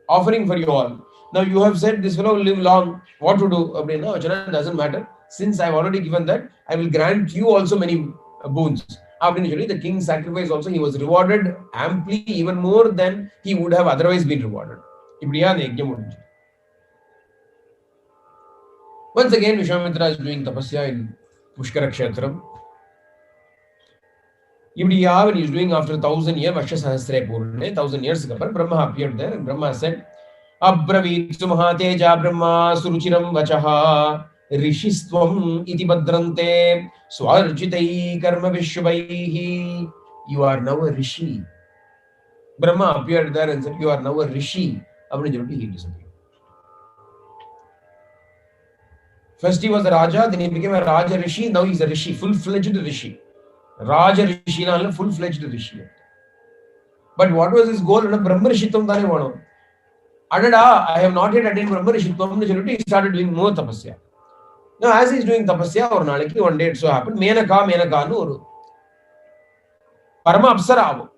offering for you all. Now you have said this fellow will live long. What to do? No, doesn't matter. Since I have already given that, I will grant you also many boons. The king's sacrifice also, he was rewarded amply, even more than he would have otherwise been rewarded. Once again, Vishwamitra is doing tapasya in Pushkara Kshetram. When he is doing after 1,000 years, Vaksha Sahasra Purne, 1,000 years ago, Brahma appeared there, and Brahma said, Abravit Sumahateja Brahma Suruchiram Vachaha Rishistvam iti badrante Swarjitai Karma Vishvaihi. You are now a Rishi. Brahma appeared there and said, you are now a Rishi. He disappeared. First he was a Raja, then he became a Raja Rishi, now he is a Rishi, full-fledged Rishi. Raja Rishi, full-fledged Rishi. But what was his goal? Brahma Rishitvam thane vano. Adada, I have not yet attained Brahma Rishitvam. He started doing more tapasya. Now, as he is doing tapasya, one day it so happened, Menaka nu Parama Apsara.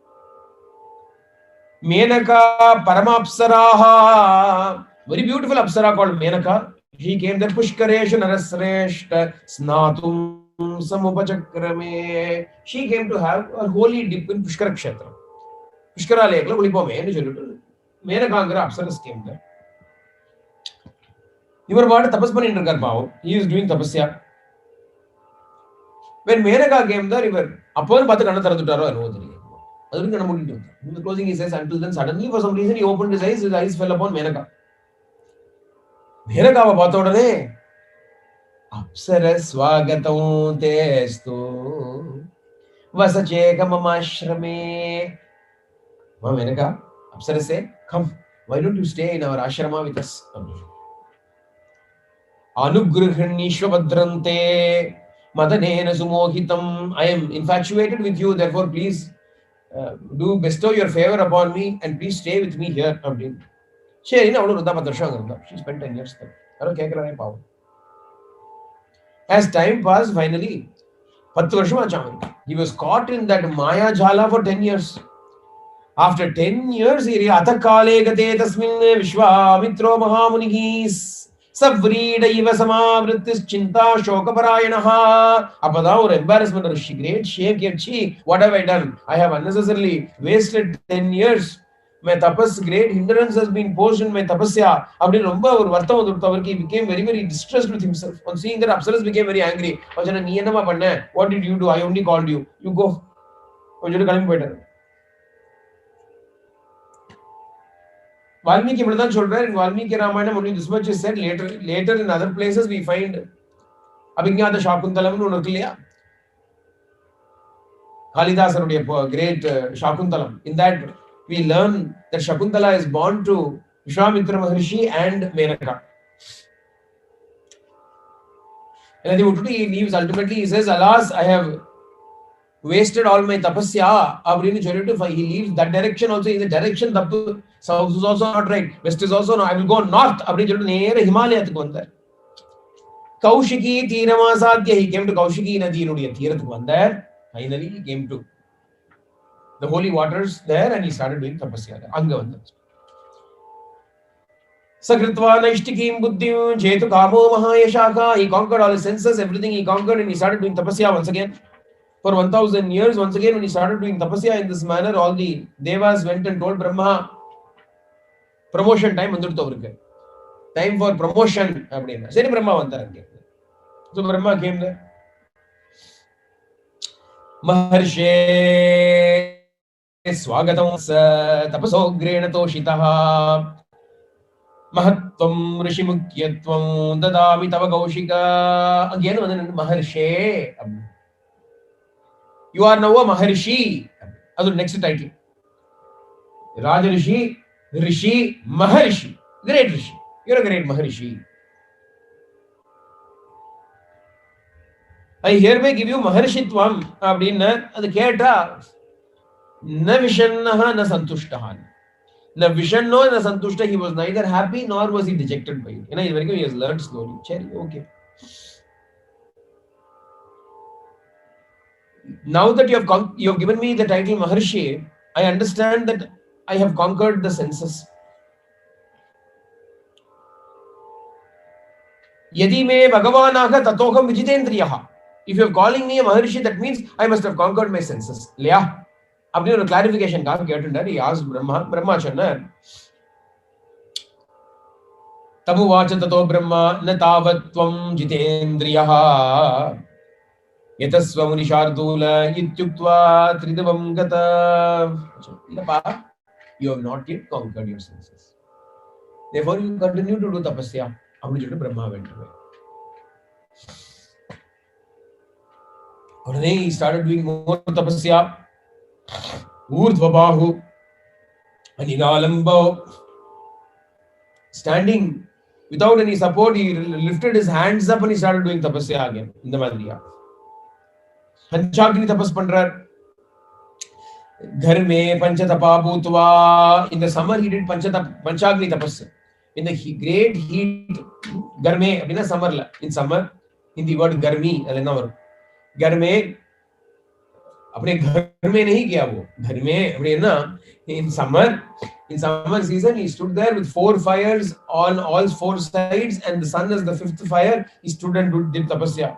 Menaka Paramapsaraha, very beautiful Apsara called Menaka. She came there Pushkaresha Narasreshta Snatum Samupachakrame. She came to have a holy dip in Pushkara Kshetra. Pushkara Lake, Menaka Apsaras came there. You were what Tapasman in Garpao. He is doing Tapasya. When Menaka came there, he was upon Patakanatara and Odri. He was closing his eyes until then suddenly for some reason he opened his eyes fell upon Menaka. Menaka was Patodane. Apsara Swagatam Testu Vasacheka Mamashrame. Menaka, Apsara said, come, why don't you stay in our ashrama with us? Anugrihannishvabhadrante Madanena Sumohitam. I am infatuated with you, therefore please do bestow your favor upon me and please stay with me here. She spent 10 years there. As time passed, finally, he was caught in that Maya Jala for 10 years. After 10 years, he Atakale Gate Tasmin Vishwamitro Mahamunihis. Savrida Iva Samavritis Chinta Shokaparayanaha. Apada or embarrassment or great shame came. What have I done? I have unnecessarily wasted 10 years. My tapas, great hindrance has been posed in my tapasya. He became very, very distressed with himself. On seeing that, Apsaras became very angry. What did you do? I only called you. You go. Valmiki Mridan Chodra in Valmiki Ramayana, only this much is said. Later in other places we find Abhignata Shakuntalam Nurkliya. Kalidasaruடைய great Shakuntalam. In that we learn that Shakuntala is born to Vishwamitra Maharishi and Menaka. And he leaves ultimately, he says, alas, I have wasted all my tapasya. He leaves that direction also in the direction tappu. South is also not right. West is also not. I will go north. Himalaya. Kaushiki Tiramasadya. He came to Kaushiki Nadi. Finally, he came to the holy waters there and he started doing tapasya there. Sakritva Naishtikim Buddhim Chetu Kamo Mahayashaka. He conquered all his senses, everything he conquered, and he started doing tapasya once again. For 1000 years, once again, when he started doing tapasya in this manner, all the devas went and told Brahma, promotion time. Time for promotion. Seri Brahma. So Brahma came there. Maharshe Swagatam Tapasogrena Toshitaha Mahatvam Rishimukyatvam Dadami Tava Kaushika. Again, Maharshe. You are now a Maharishi. That's the next title. Raja Rishi, Rishi, Maharishi. Great Rishi. You're a great Maharishi. I hereby give you Maharishitvam. Abdinna, the Keta. Na Vishannaha, na Santushtahan. Na Vishanno, na Santushta. He was neither happy nor was he dejected by it. He has learned slowly. Okay. Now that you have given me the title Maharshi, I understand that I have conquered the senses. Yadi me Bhagavanaka Tatoham Vijitendriyaha. If you are calling me a Maharshi, that means I must have conquered my senses. Leah. After a clarification, he asked Brahma Channa. Tamu Vacha Tato Brahma Natavatvam Jitendriyaha. Yatasva Munishardula Yityuktva Tridavam Gata. You have not yet conquered your senses. Therefore, you continue to do tapasya. Brahma went away. He started doing more tapasya. Urdhvabahu Anigalambo. Standing without any support, he lifted his hands up and he started doing tapasya again in the Madhya. Panchagni tapas pandrar. Ghar mein panchatapa bhutva. In the summer, he did Panchagni tapas. In the great heat, ghar mein, in summer, in the word garmi, ghar mein, अपने घर में नहीं किया वो घर में अपने ना In summer season, he stood there with 4 fires on all 4 sides, and the sun is the 5th fire. He stood and did tapasya.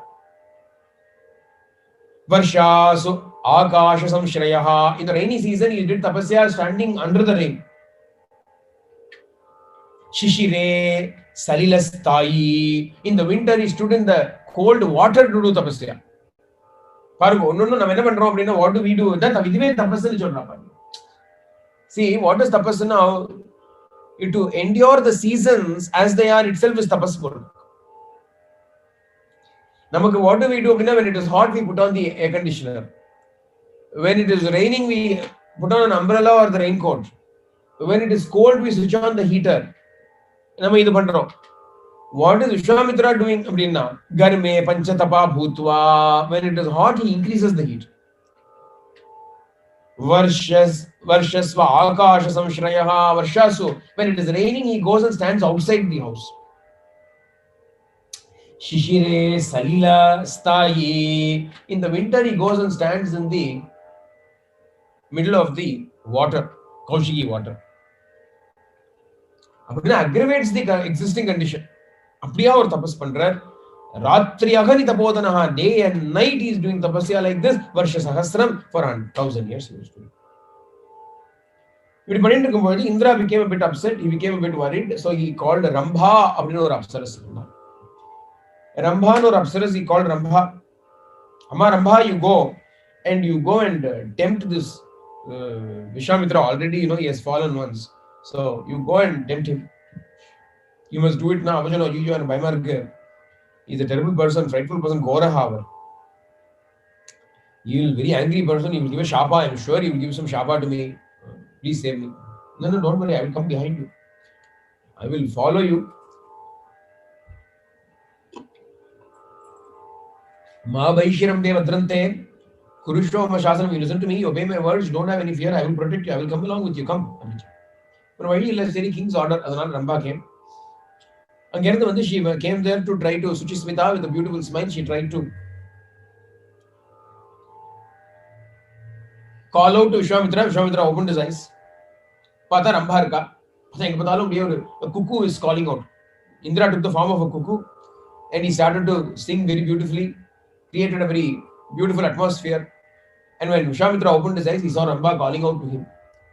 Varshasu Akasha Samshrayaha. In the rainy season, he did tapasya standing under the rain. Shishire Salilastai. In the winter, he stood in the cold water to do tapasya. What do we do? See, what is tapasya now? To endure the seasons as they are itself is tapasya. What do we do? When it is hot, we put on the air conditioner. When it is raining, we put on an umbrella or the raincoat. When it is cold, we switch on the heater. What is Vishwamitra doing? Garme panchatapa bhutva. When it is hot, he increases the heat. Varshasva akasha samshrayaha varshasu. When it is raining, he goes and stands outside the house. Shishire salila stayi. In the winter, he goes and stands in the middle of the water, Kaushiki water. Aggravates the existing condition. Apdiya or tapas pandrar. Ratriyaga nitapodanaha. Day and night he is doing tapasya like this. Varsha sahasram for 1,000 years he was doing. Indra became a bit upset. He became a bit worried. So he called Rambha or Apsaras. Rambha or Apsaras, he called Rambha. Amma Rambha, you go and tempt this Vishwamitra. Already, he has fallen once. So you go and tempt him. You must do it now. He's a terrible person, frightful person, Gorahavar. He will be a very angry person. He will give a shapa. I'm sure he will give some shapa to me. Please save me. No, don't worry. I will come behind you. I will follow you. Ma Vaishiram De Vadrante. Kurushva Mashasanam. You listen to me. Obey my words. Don't have any fear. I will protect you. I will come along with you. Come. But why did he king's order? Adhan Rambha came. Again, she came there to try to Suchismita with a beautiful smile. She tried to call out to Vishwamitra. Vishwamitra opened his eyes. Pata Rambharka. A cuckoo is calling out. Indra took the form of a cuckoo and he started to sing very beautifully, created a very beautiful atmosphere. And when Vishwamitra opened his eyes, he saw Rambha calling out to him.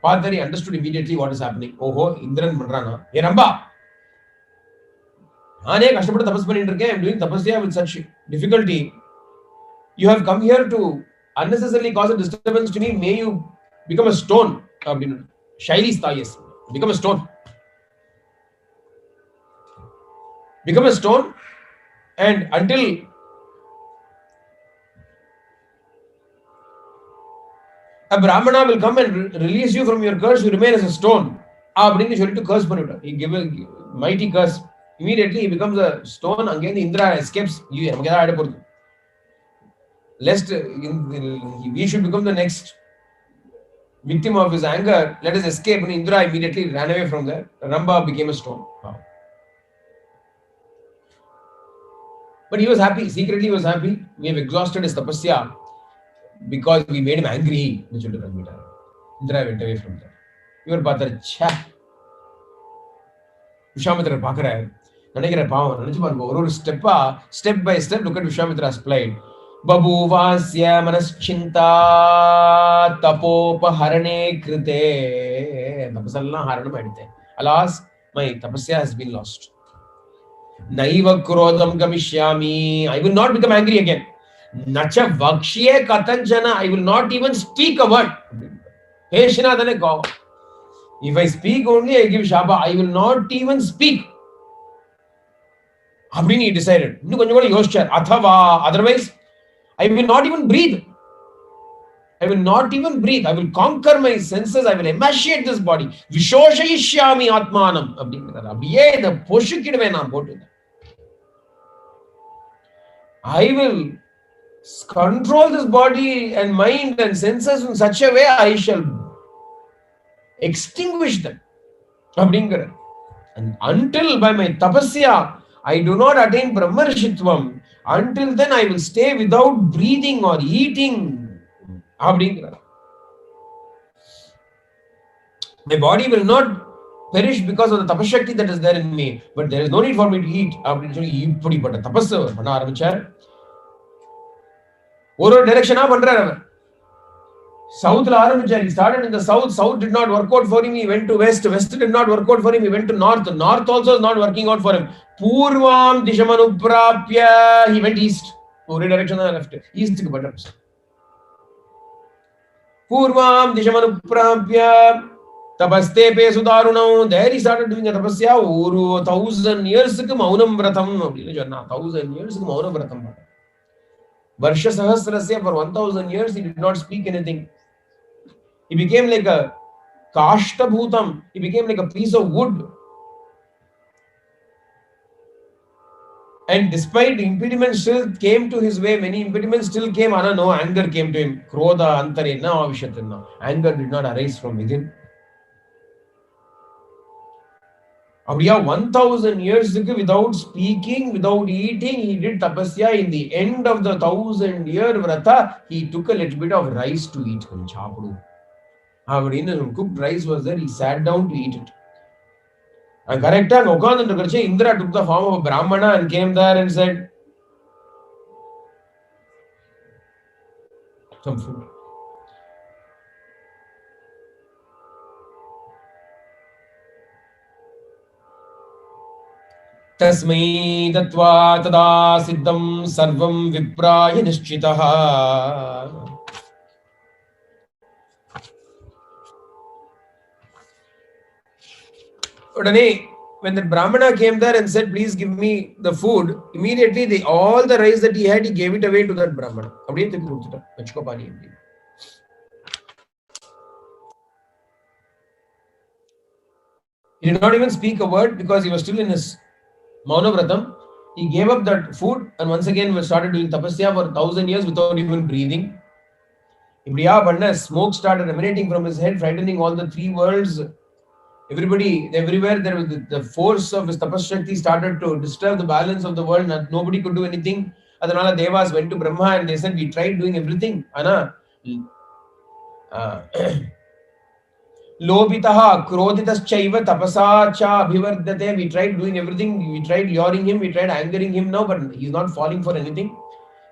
Padari understood immediately what is happening. Oh, Indran Mandrana. Hey Rambha! I'm doing tapasya with such difficulty. You have come here to unnecessarily cause a disturbance to me. May you become a stone. Shaili stayas. Become a stone. Become a stone, and until a Brahmana will come and release you from your curse, you remain as a stone. To curse Panuta. He gave a mighty curse. Immediately he becomes a stone. Again Indra escapes. Lest we should become the next victim of his anger. Let us escape. And Indra immediately ran away from there. Rambha became a stone. Wow. But he was happy. Secretly he was happy. We have exhausted his tapasya because we made him angry. Indra went away from there. You were Bhatar. Vishwamitra Pakara. Step by step, look at Vishwamitra's plight. Babuvasya manaschinta tapopaharane krite. Tapasalla haranam edite. Alas, my tapasya has been lost. Naiva krodam gamishyami. I will not become angry again. Nacha vakshye katanjana. I will not even speak a word. If I speak only, I give shapa. I will not even speak. He decided. Otherwise, I will not even breathe. I will not even breathe. I will conquer my senses. I will emaciate this body. Vishoshayishyami atmanam. I will control this body and mind and senses in such a way I shall extinguish them. And until by my tapasya I do not attain Brahmarshitvam, until then I will stay without breathing or eating. My body will not perish because of the tapashakti that is there in me, but there is no need for me to eat. அப்படின்னு சொல்லி இப்படிப்பட்ட தபஸ் அவர் பண்ண ஆரம்பிச்சார். ஒரு டைரக்ஷனா பண்றார் அவர். சவுத்ல ஆரம்பிச்சார். He started in the south. South did not work out for him. He went to west. West did not work out for him. He went to north. North also is not working out for him. Purvam dishamanupprapya. He went east. ஒரு direction தான் left. ஈஸ்ட்க்கு பண்றார். Purvam dishamanupprapya. Tapaste pe sudarunam. There he started doing a tapasya. ஒரு 1000 yearsக்கு மௌனம் விரதம் அப்படின்னு சொன்னா. 1000 yearsக்கு மௌன விரதம். Varsha Sahasrasya, for 1000 years he did not speak anything. He became like a kashta bhutam. He became like a piece of wood. And despite impediments still came to his way, many impediments still came. No anger came to him. Krodha antarena avishatanna. Anger did not arise from within. அப்படியா 1000 years without speaking, without eating, he did tapasya. In the end of the 1000-year vrata, he took a little bit of rice to eat. Cooked rice was there. He sat down to eat it. And correctly, Indra took the form of a Brahmana and came there and said, some food. तस्मै दत्वा तदा सिद्धं सर्वं विप्राय निश्चितः. Udane, when the Brahmana came there and said, please give me the food, immediately all the rice that he had, he gave it away to that Brahmana. He did not even speak a word because he was still in his Mauna Vratam. He gave up that food and once again started doing tapasya for 1000 years without even breathing. Smoke started emanating from his head, frightening all the three worlds. Everybody, everywhere, there was the force of his tapashakti started to disturb the balance of the world. Nobody could do anything. Adanala Devas went to Brahma and they said, we tried doing everything. Lobitaha kroditaschaiva tapasa cha abhivardate. We tried doing everything. We tried luring him. We tried angering him now, but he's not falling for anything.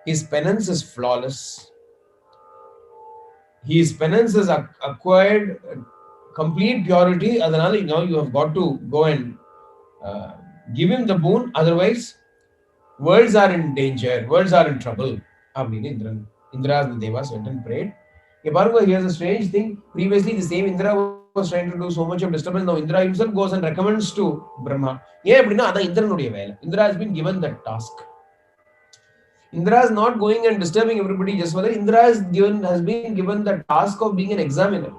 His penance is flawless. His penance has acquired complete purity. Adanal, now you have got to go and give him the boon. Otherwise, worlds are in danger. Worlds are in trouble. Indra and the Devas went and prayed. Here's a strange thing. Previously, the same Indra was trying to do so much of disturbance. Now, Indra himself goes and recommends to Brahma. Indra has been given that task. Indra is not going and disturbing everybody just for that. Indra has been given the task of being an examiner.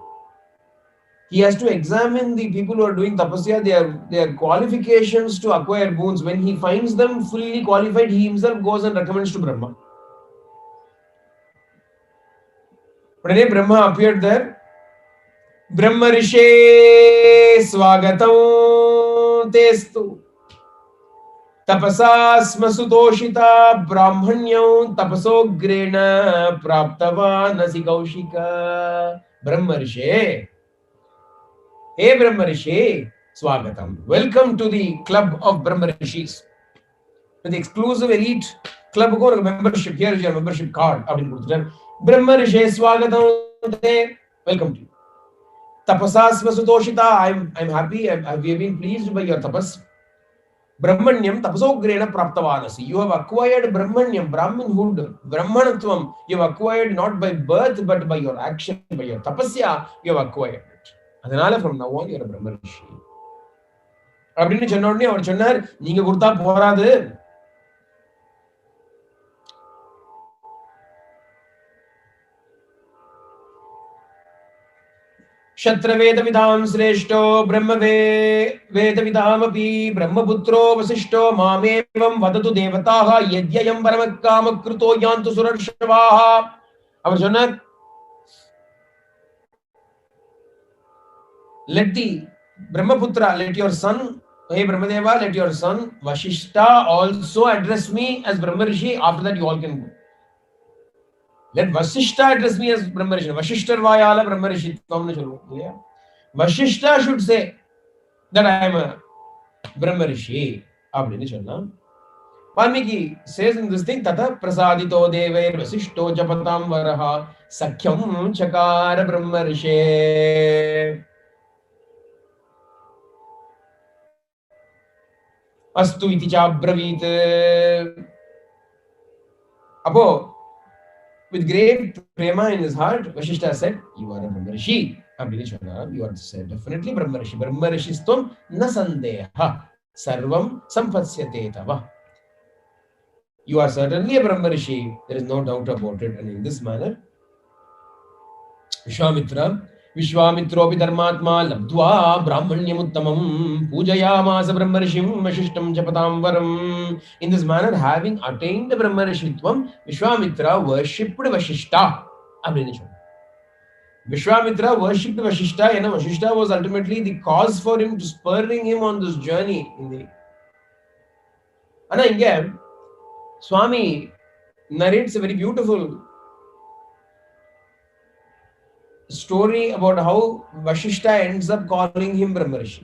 He has to examine the people who are doing tapasya, their qualifications to acquire boons. When he finds them fully qualified, he himself goes and recommends to Brahma. When Brahma appeared there, Brahma Rishe Swagatam Testu Tapasasma Sutoshita Brahmanyam Tapasogrena Praptavanasi Kaushika. Brahma Rishe. Hey Brahma Rishi, Swagatam. Welcome to the club of Brahma Rishis. With the exclusive elite club membership. Here is your membership card. Brahma Rishi, Swagatam. Welcome to you. Tapasasma Sutoshita. I'm happy. We have been pleased by your tapas. Brahmanyam Tapasogrena Praptavanasi. You have acquired Brahmanyam, Brahmanhood, Brahmanatvam. You have acquired not by birth but by your action, by your tapasya. You have acquired it. அதனால from now on you're a Brahma Rishi. அப்படின்னு சொன்ன உடனே அவர் சொன்னார், நீங்க கொடுத்தா போராது, Kshatravedavidam sreshto Brahmavedavidamapi Brahmaputro vasishto mamevam vadatu devataha yadyayam paramakkamakruto yantu surarshavaha. அவர் சொன்னார், let the Brahmaputra, let your son, hey Brahmadeva, let your son Vashishta also address me as Brahma Rishi. After that you all can go. Let Vashishta address me as Brahma Rishi. Vashishtar Vayala Brahma Rishi. Vashishta should say that I am a Brahma Rishi. Valmiki says in this thing, Tata prasadito devair vasishto japatam varaha sakhyam chakara Brahma Rishi. Astu iti cha bravit. Apo, with great prema in his heart, Vashishta said, you are a Brahma Rishi. You are definitely Brahma Rishi. Brahma Rishistvam na sandeha. Sarvam sampasyate tava. You are certainly a Brahma Rishi. There is no doubt about it. And in this manner, Vishwamitro dharmatma labdva brahmanyamuttamam pujayamasa brahmarishim vashishtam chapatam varam. In this manner, having attained the Brahmarishitvam, Vishwamitra worshipped Vashishta. Vishwamitra worshipped Vashishta, and Vashishta was ultimately the cause for him to spurring him on this journey. And again, Swami narrates a very beautiful story about how Vashishta ends up calling him Brahmarishi.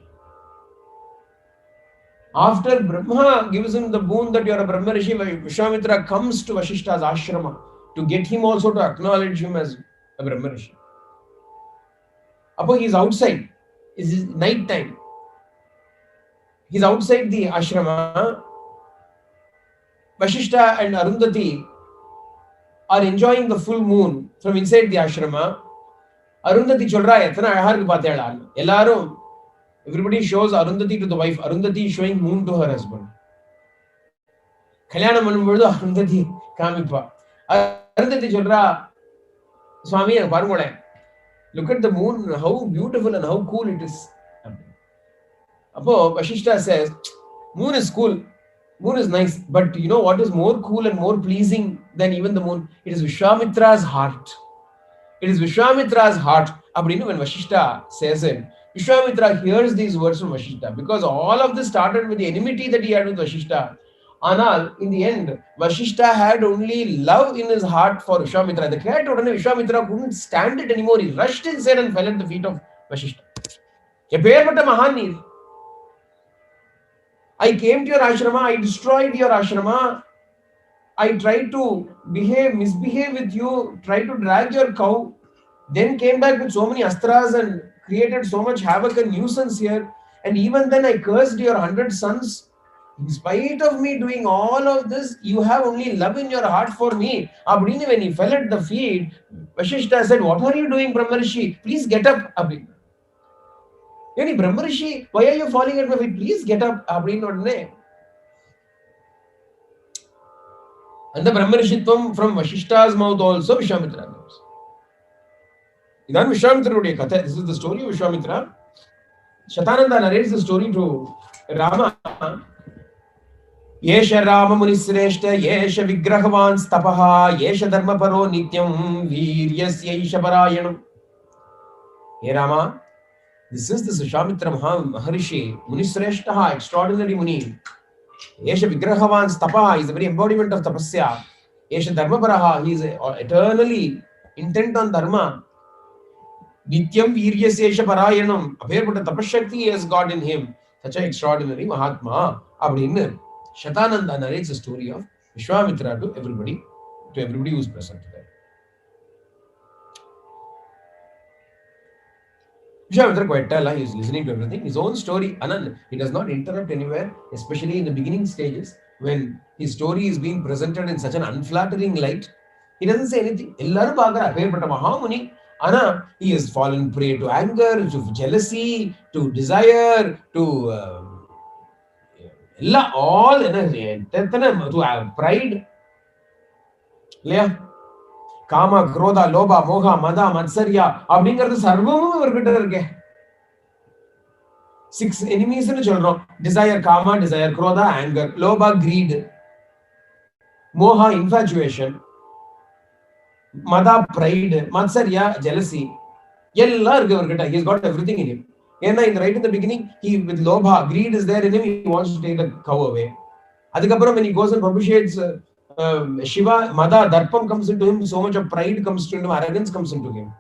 After Brahma gives him the boon that you are a Brahmarishi, Vishwamitra comes to Vashishta's ashrama to get him also to acknowledge him as a Brahmarishi. Apo he is outside. It is night time. He is outside the ashrama. Vashishta and Arundhati are enjoying the full moon from inside the ashrama. Arundhati cholra etna ahaar paatela ellarum. Everybody shows Arundhati to the wife. Arundhati is showing moon to her husband. Kalyanam பண்ணும்போது Arundhati காமிப்பா. Arundhati சொல்றா Swami பாருங்களேன். Look at the moon, how beautiful and how cool it is. Appo Vashishta says, moon is cool, moon is nice, but you know what is more cool and more pleasing than even the moon? It is Vishwamitra's heart. It is Vishwamitra's heart. When Vashishta says it, Vishwamitra hears these words from Vashishta because all of this started with the enmity that he had with Vashishta. Anal, in the end, Vashishta had only love in his heart for Vishwamitra. The Vishwamitra couldn't stand it anymore. He rushed inside and fell at the feet of Vashishta. I came to your ashrama, I destroyed your ashrama. I tried to misbehave with you, tried to drag your cow, then came back with so many astras and created so much havoc and nuisance here. And even then I cursed your 100 sons. In spite of me doing all of this, you have only love in your heart for me. When he fell at the feet, Vashishta said, what are you doing, Brahmarishi? Please get up. Brahmarishi, why are you falling at my feet? Please get up. And the Brahmarishitvam from Vashishta's mouth also Vishwamitra knows. This is the story of Vishwamitra. Shatananda narrates the story to Rama. Yesha Rama Munisreshta, Yesha Vigrahavan Stapaha, Yesha Dharmaparo Nityam, Viryasya Isha Parayanam. Hey Rama, this is the Vishwamitra Maharishi, Munisreshtaha, extraordinary Muni. Yesha Vigrahavan Stapaha is the very embodiment of Tapasya. Yesha Dharmaparaha, he is eternally intent on Dharma. Nityam Viryasya Isha Parayanam, appeared Tapashakti has God in him. Such an extraordinary Mahatma. Shatananda narrates the story of Vishwamitra to everybody who is present there. Vishwamitra quite tell, he is listening to everything. His own story, Anand, he does not interrupt anywhere, especially in the beginning stages when his story is being presented in such an unflattering light. He doesn't say anything. He has fallen prey to anger, to jealousy, to desire, to all to have pride. Kama, Krodha, Lobha, Moha, Mada, Matsarya. Abdingar the Sarvam or 6 enemies in a children. Desire, Kama, desire, Krodha, anger, Lobha, greed, Moha, infatuation, Mada, pride, Matsarya, jealousy. He has got everything in him. Right in the beginning, he with Lobha, greed is there in him, he wants to take the cow away. Adhikapuram, when he goes and propitiates Shiva, Mada, Darpam comes into him, so much of pride comes into him, arrogance comes into him.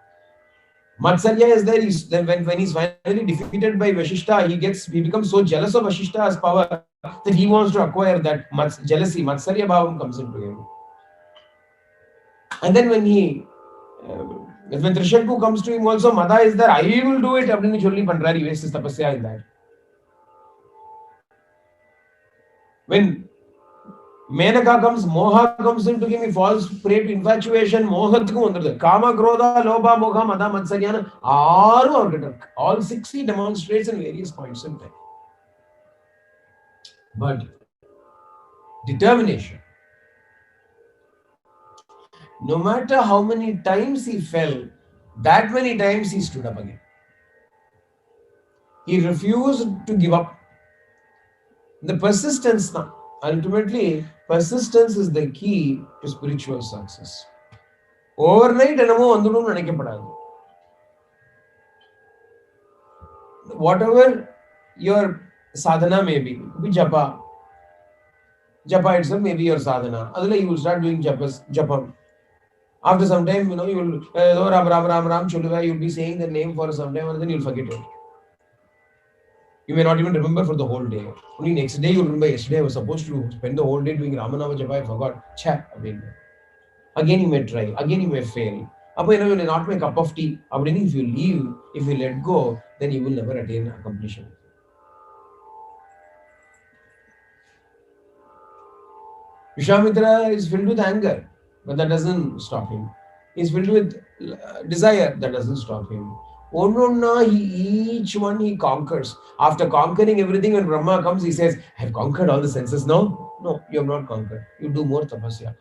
Matsarya is there. When he's finally defeated by Vashishta, he becomes so jealous of Vashishta's power that he wants to acquire that jealousy. Matsarya bhavam comes into him. And then when Trishaku comes to him also, Mada is there. I will do it. Abdini Cholli Pandra, he wastes his tapasya in that. When Menaka comes, Moha comes into him, he falls prey to infatuation, Mohatku under Kama, Krodha, Lobha, Moha, Mada, Matsaryana, all 6 he demonstrates in various points in time. But determination, no matter how many times he fell, that many times he stood up again. He refused to give up. The persistence now. Ultimately, persistence is the key to spiritual success. Overnight, whatever your sadhana may be japa. Japa itself may be your sadhana. Otherwise, you will start doing japa. After some time, you will Ram, you'll be saying the name for some time and then you'll forget it. You may not even remember for the whole day. Only next day you'll remember, yesterday I was supposed to spend the whole day doing Ramanama Japa, I forgot. Again you may try, again you may fail. You will not make a cup of tea. If you leave, if you let go, then you will never attain accomplishment. Vishwamitra is filled with anger, but that doesn't stop him. He is filled with desire, that doesn't stop him. Each one he conquers. After conquering everything, when Brahma comes, he says, I have conquered all the senses. No, you have not conquered. You do more tapasya.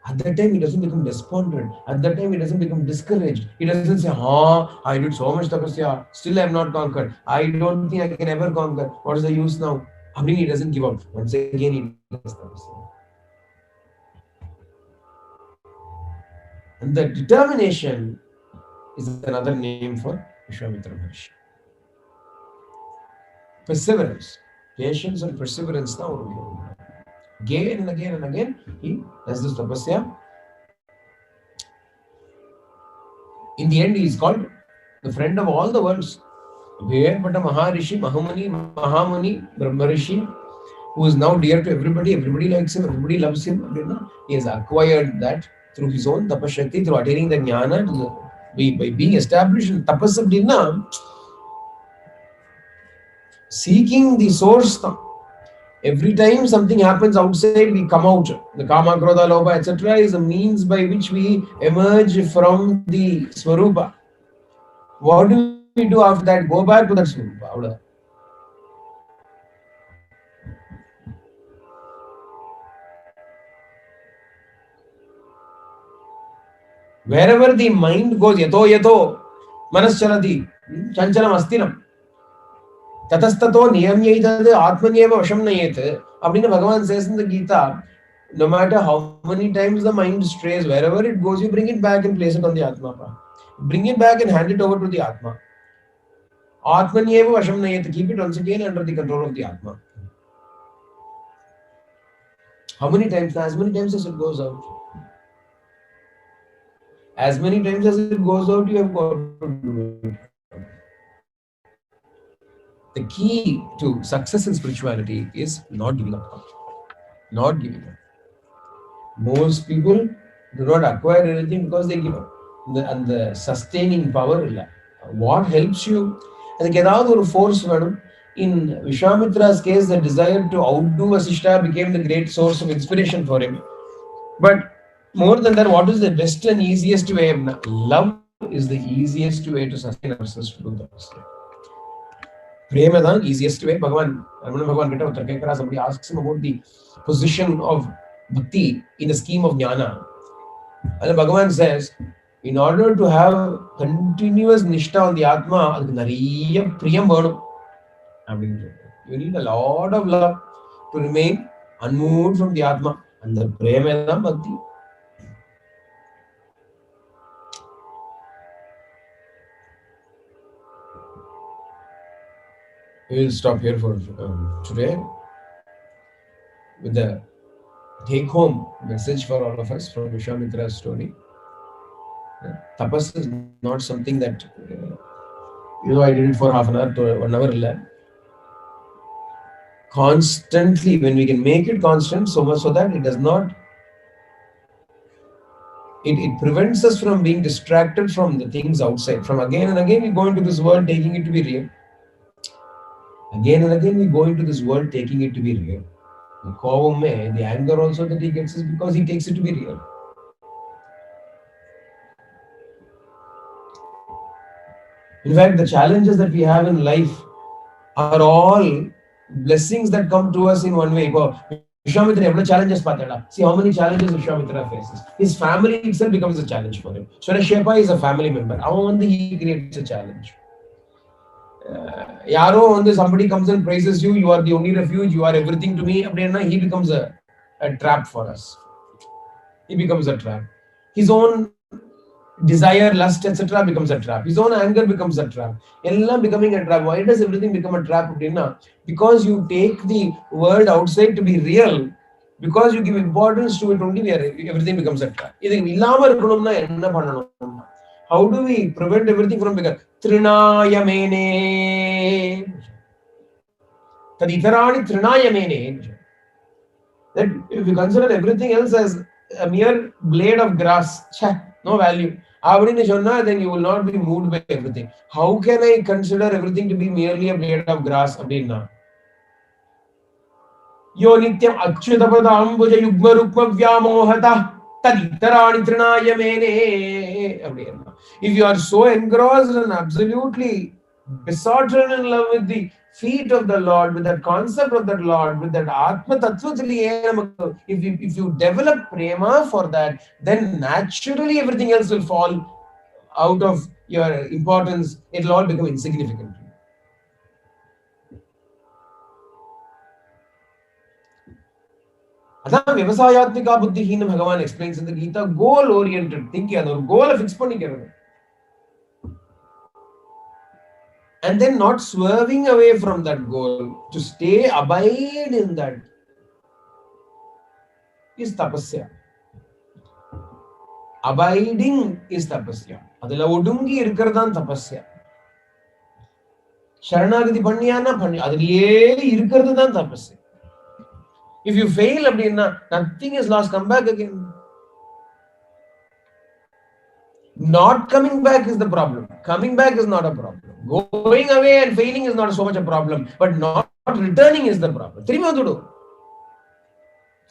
At that time, he doesn't become despondent. At that time, he doesn't become discouraged. He doesn't say, I did so much tapasya. Still, I have not conquered. I don't think I can ever conquer. What is the use now? He doesn't give up. Once again, he does tapasya. And the determination is another name for Vishwamitra Maharshi. Perseverance, patience and perseverance. Now, again and again and again, he does this tapasya. In the end, he is called the friend of all the worlds. Bhayapata Maharishi, Mahamuni, Brahmarishi, who is now dear to everybody. Everybody likes him, everybody loves him. He has acquired that through his own tapashakti, through attaining the jnana, by being established in tapasya, seeking the source. Every time something happens outside, we come out. The kama, krodha, lobha, etc. is a means by which we emerge from the swarupa. What do we do after that? Go back to that swarupa. Wherever the mind goes, yato, manaschalati, chanchalam astinam, tatastato niyamyaitad atmanyeva vasham nayet. Abdina Bhagavan says in the Gita, no matter how many times the mind strays, wherever it goes, you bring it back and place it on the Atma. Bring it back and hand it over to the Atma. Atmanyeva vasham nayet. Keep it once again under the control of the Atma. How many times? As many times as it goes out. As many times as it goes out, you have got to do it. The key to success in spirituality is not giving up. Not giving up. Most people do not acquire anything because they give up. And the sustaining power is what helps you. And the force, in Vishwamitra's case, the desire to outdo Vasishta became the great source of inspiration for him. But more than that, what is the best and easiest way? Love is the easiest way to sustain ourselves to do that. Prema is the easiest way. Somebody asks him about the position of bhakti in the scheme of jnana. And Bhagavan says, in order to have continuous nishtha on the Atma, you need a lot of love to remain unmoved from the Atma. And the prema is bhakti. We will stop here for today with the take-home message for all of us from Vishwamitra's story. Tapas is not something that I did it for half an hour to 1 hour. Constantly, when we can make it constant, so much so that it does not, it prevents us from being distracted from the things outside. From again and again, we go into this world taking it to be real. Again and again, we go into this world taking it to be real. The kovam, the anger also that he gets is because he takes it to be real. In fact, the challenges that we have in life are all blessings that come to us in one way. Vishwamitra evlo challenges pathada. See how many challenges Vishwamitra faces. His family itself becomes a challenge for him. Swarashepa is a family member. He creates a challenge. Somebody comes and praises you, you are the only refuge, you are everything to me. He becomes a trap for us. He becomes a trap. His own desire, lust, etc. becomes a trap. His own anger becomes a trap. Ella becoming a trap. Why does everything become a trap? Because you take the world outside to be real. Because you give importance to it only, everything becomes a trap. How do we prevent everything from becoming Trinaya Mene? Taditarani Trinaya Mene. That if you consider everything else as a mere blade of grass, no value. Then you will not be moved by everything. How can I consider everything to be merely a blade of grass? Yo nityam achyutapada ambuja yugma rukma vyamohata taditarani trinaya mene. If you are so engrossed and absolutely besotted in love with the feet of the Lord, with that concept of the Lord, with that Atma Tattva, if you develop prema for that, then naturally everything else will fall out of your importance. It will all become insignificant. அதான் விவசாயாத்மிகா புத்திஹீன பகவான் explains in the Gita, goal oriented thinking, அந்த ஒரு கோலை fix பண்ணிக்கிறது. And then not swerving away from that goal, to stay, abide in that, is tapasya. Abiding is tapasya. அதுல ஒடுங்கி இருக்கிறதான் tapasya. சரணாகதி பண்ணியானா அதுலயே இருக்கிறது தான் tapasya. If you fail, nothing is lost. Come back again. Not coming back is the problem. Coming back is not a problem. Going away and failing is not so much a problem. But not returning is the problem.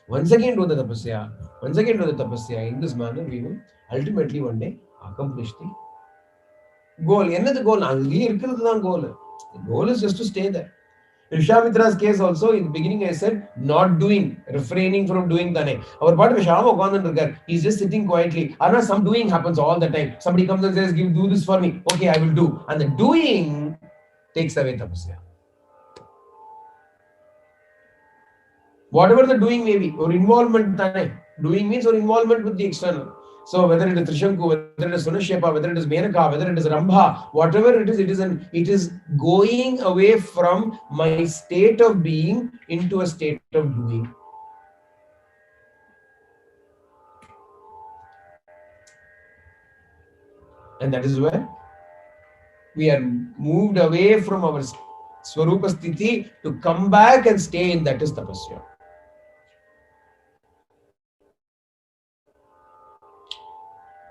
Once again do the tapasya. Once again do the tapasya. In this manner, we will ultimately one day accomplish the goal. What is the goal? The goal is just to stay there. In Vishwamitra's case also, in the beginning I said, not doing, refraining from doing thane. Our part of Vishwamitra, he's just sitting quietly. Some doing happens all the time. Somebody comes and says, do this for me. Okay, I will do. And the doing takes away tapasya. Whatever the doing may be, or involvement thane. Doing means or involvement with the external. So whether it is Trishanku, whether it is Sunashepa, whether it is Menaka, whether it is Rambha, whatever it is going away from my state of being into a state of doing. And that is where we are moved away from our Swarupa Sthiti to come back and stay in that is tapasya.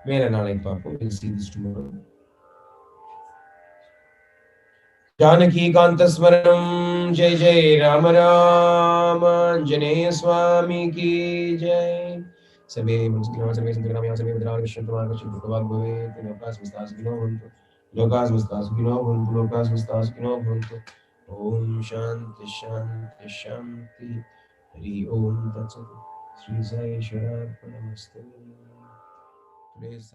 We'll see this tomorrow. Janaki Kanta Smaranam, Jai Jai Rama Rama, Anjaneya Swami ki Jai. Sarve Mansakinam, Sarve Santaranam, Sarve Vedran, Vishwantamar, Vishwantamar, Bhagavad Bhave, Lokas Vistasukino Bhantu, Lokas Vistasukino Bhantu, Lokas Vistasukino Bhantu. Om Shanti Shanti Shanti. Hari Om Tat Sat. Sri Sai Shara Namaste. Today's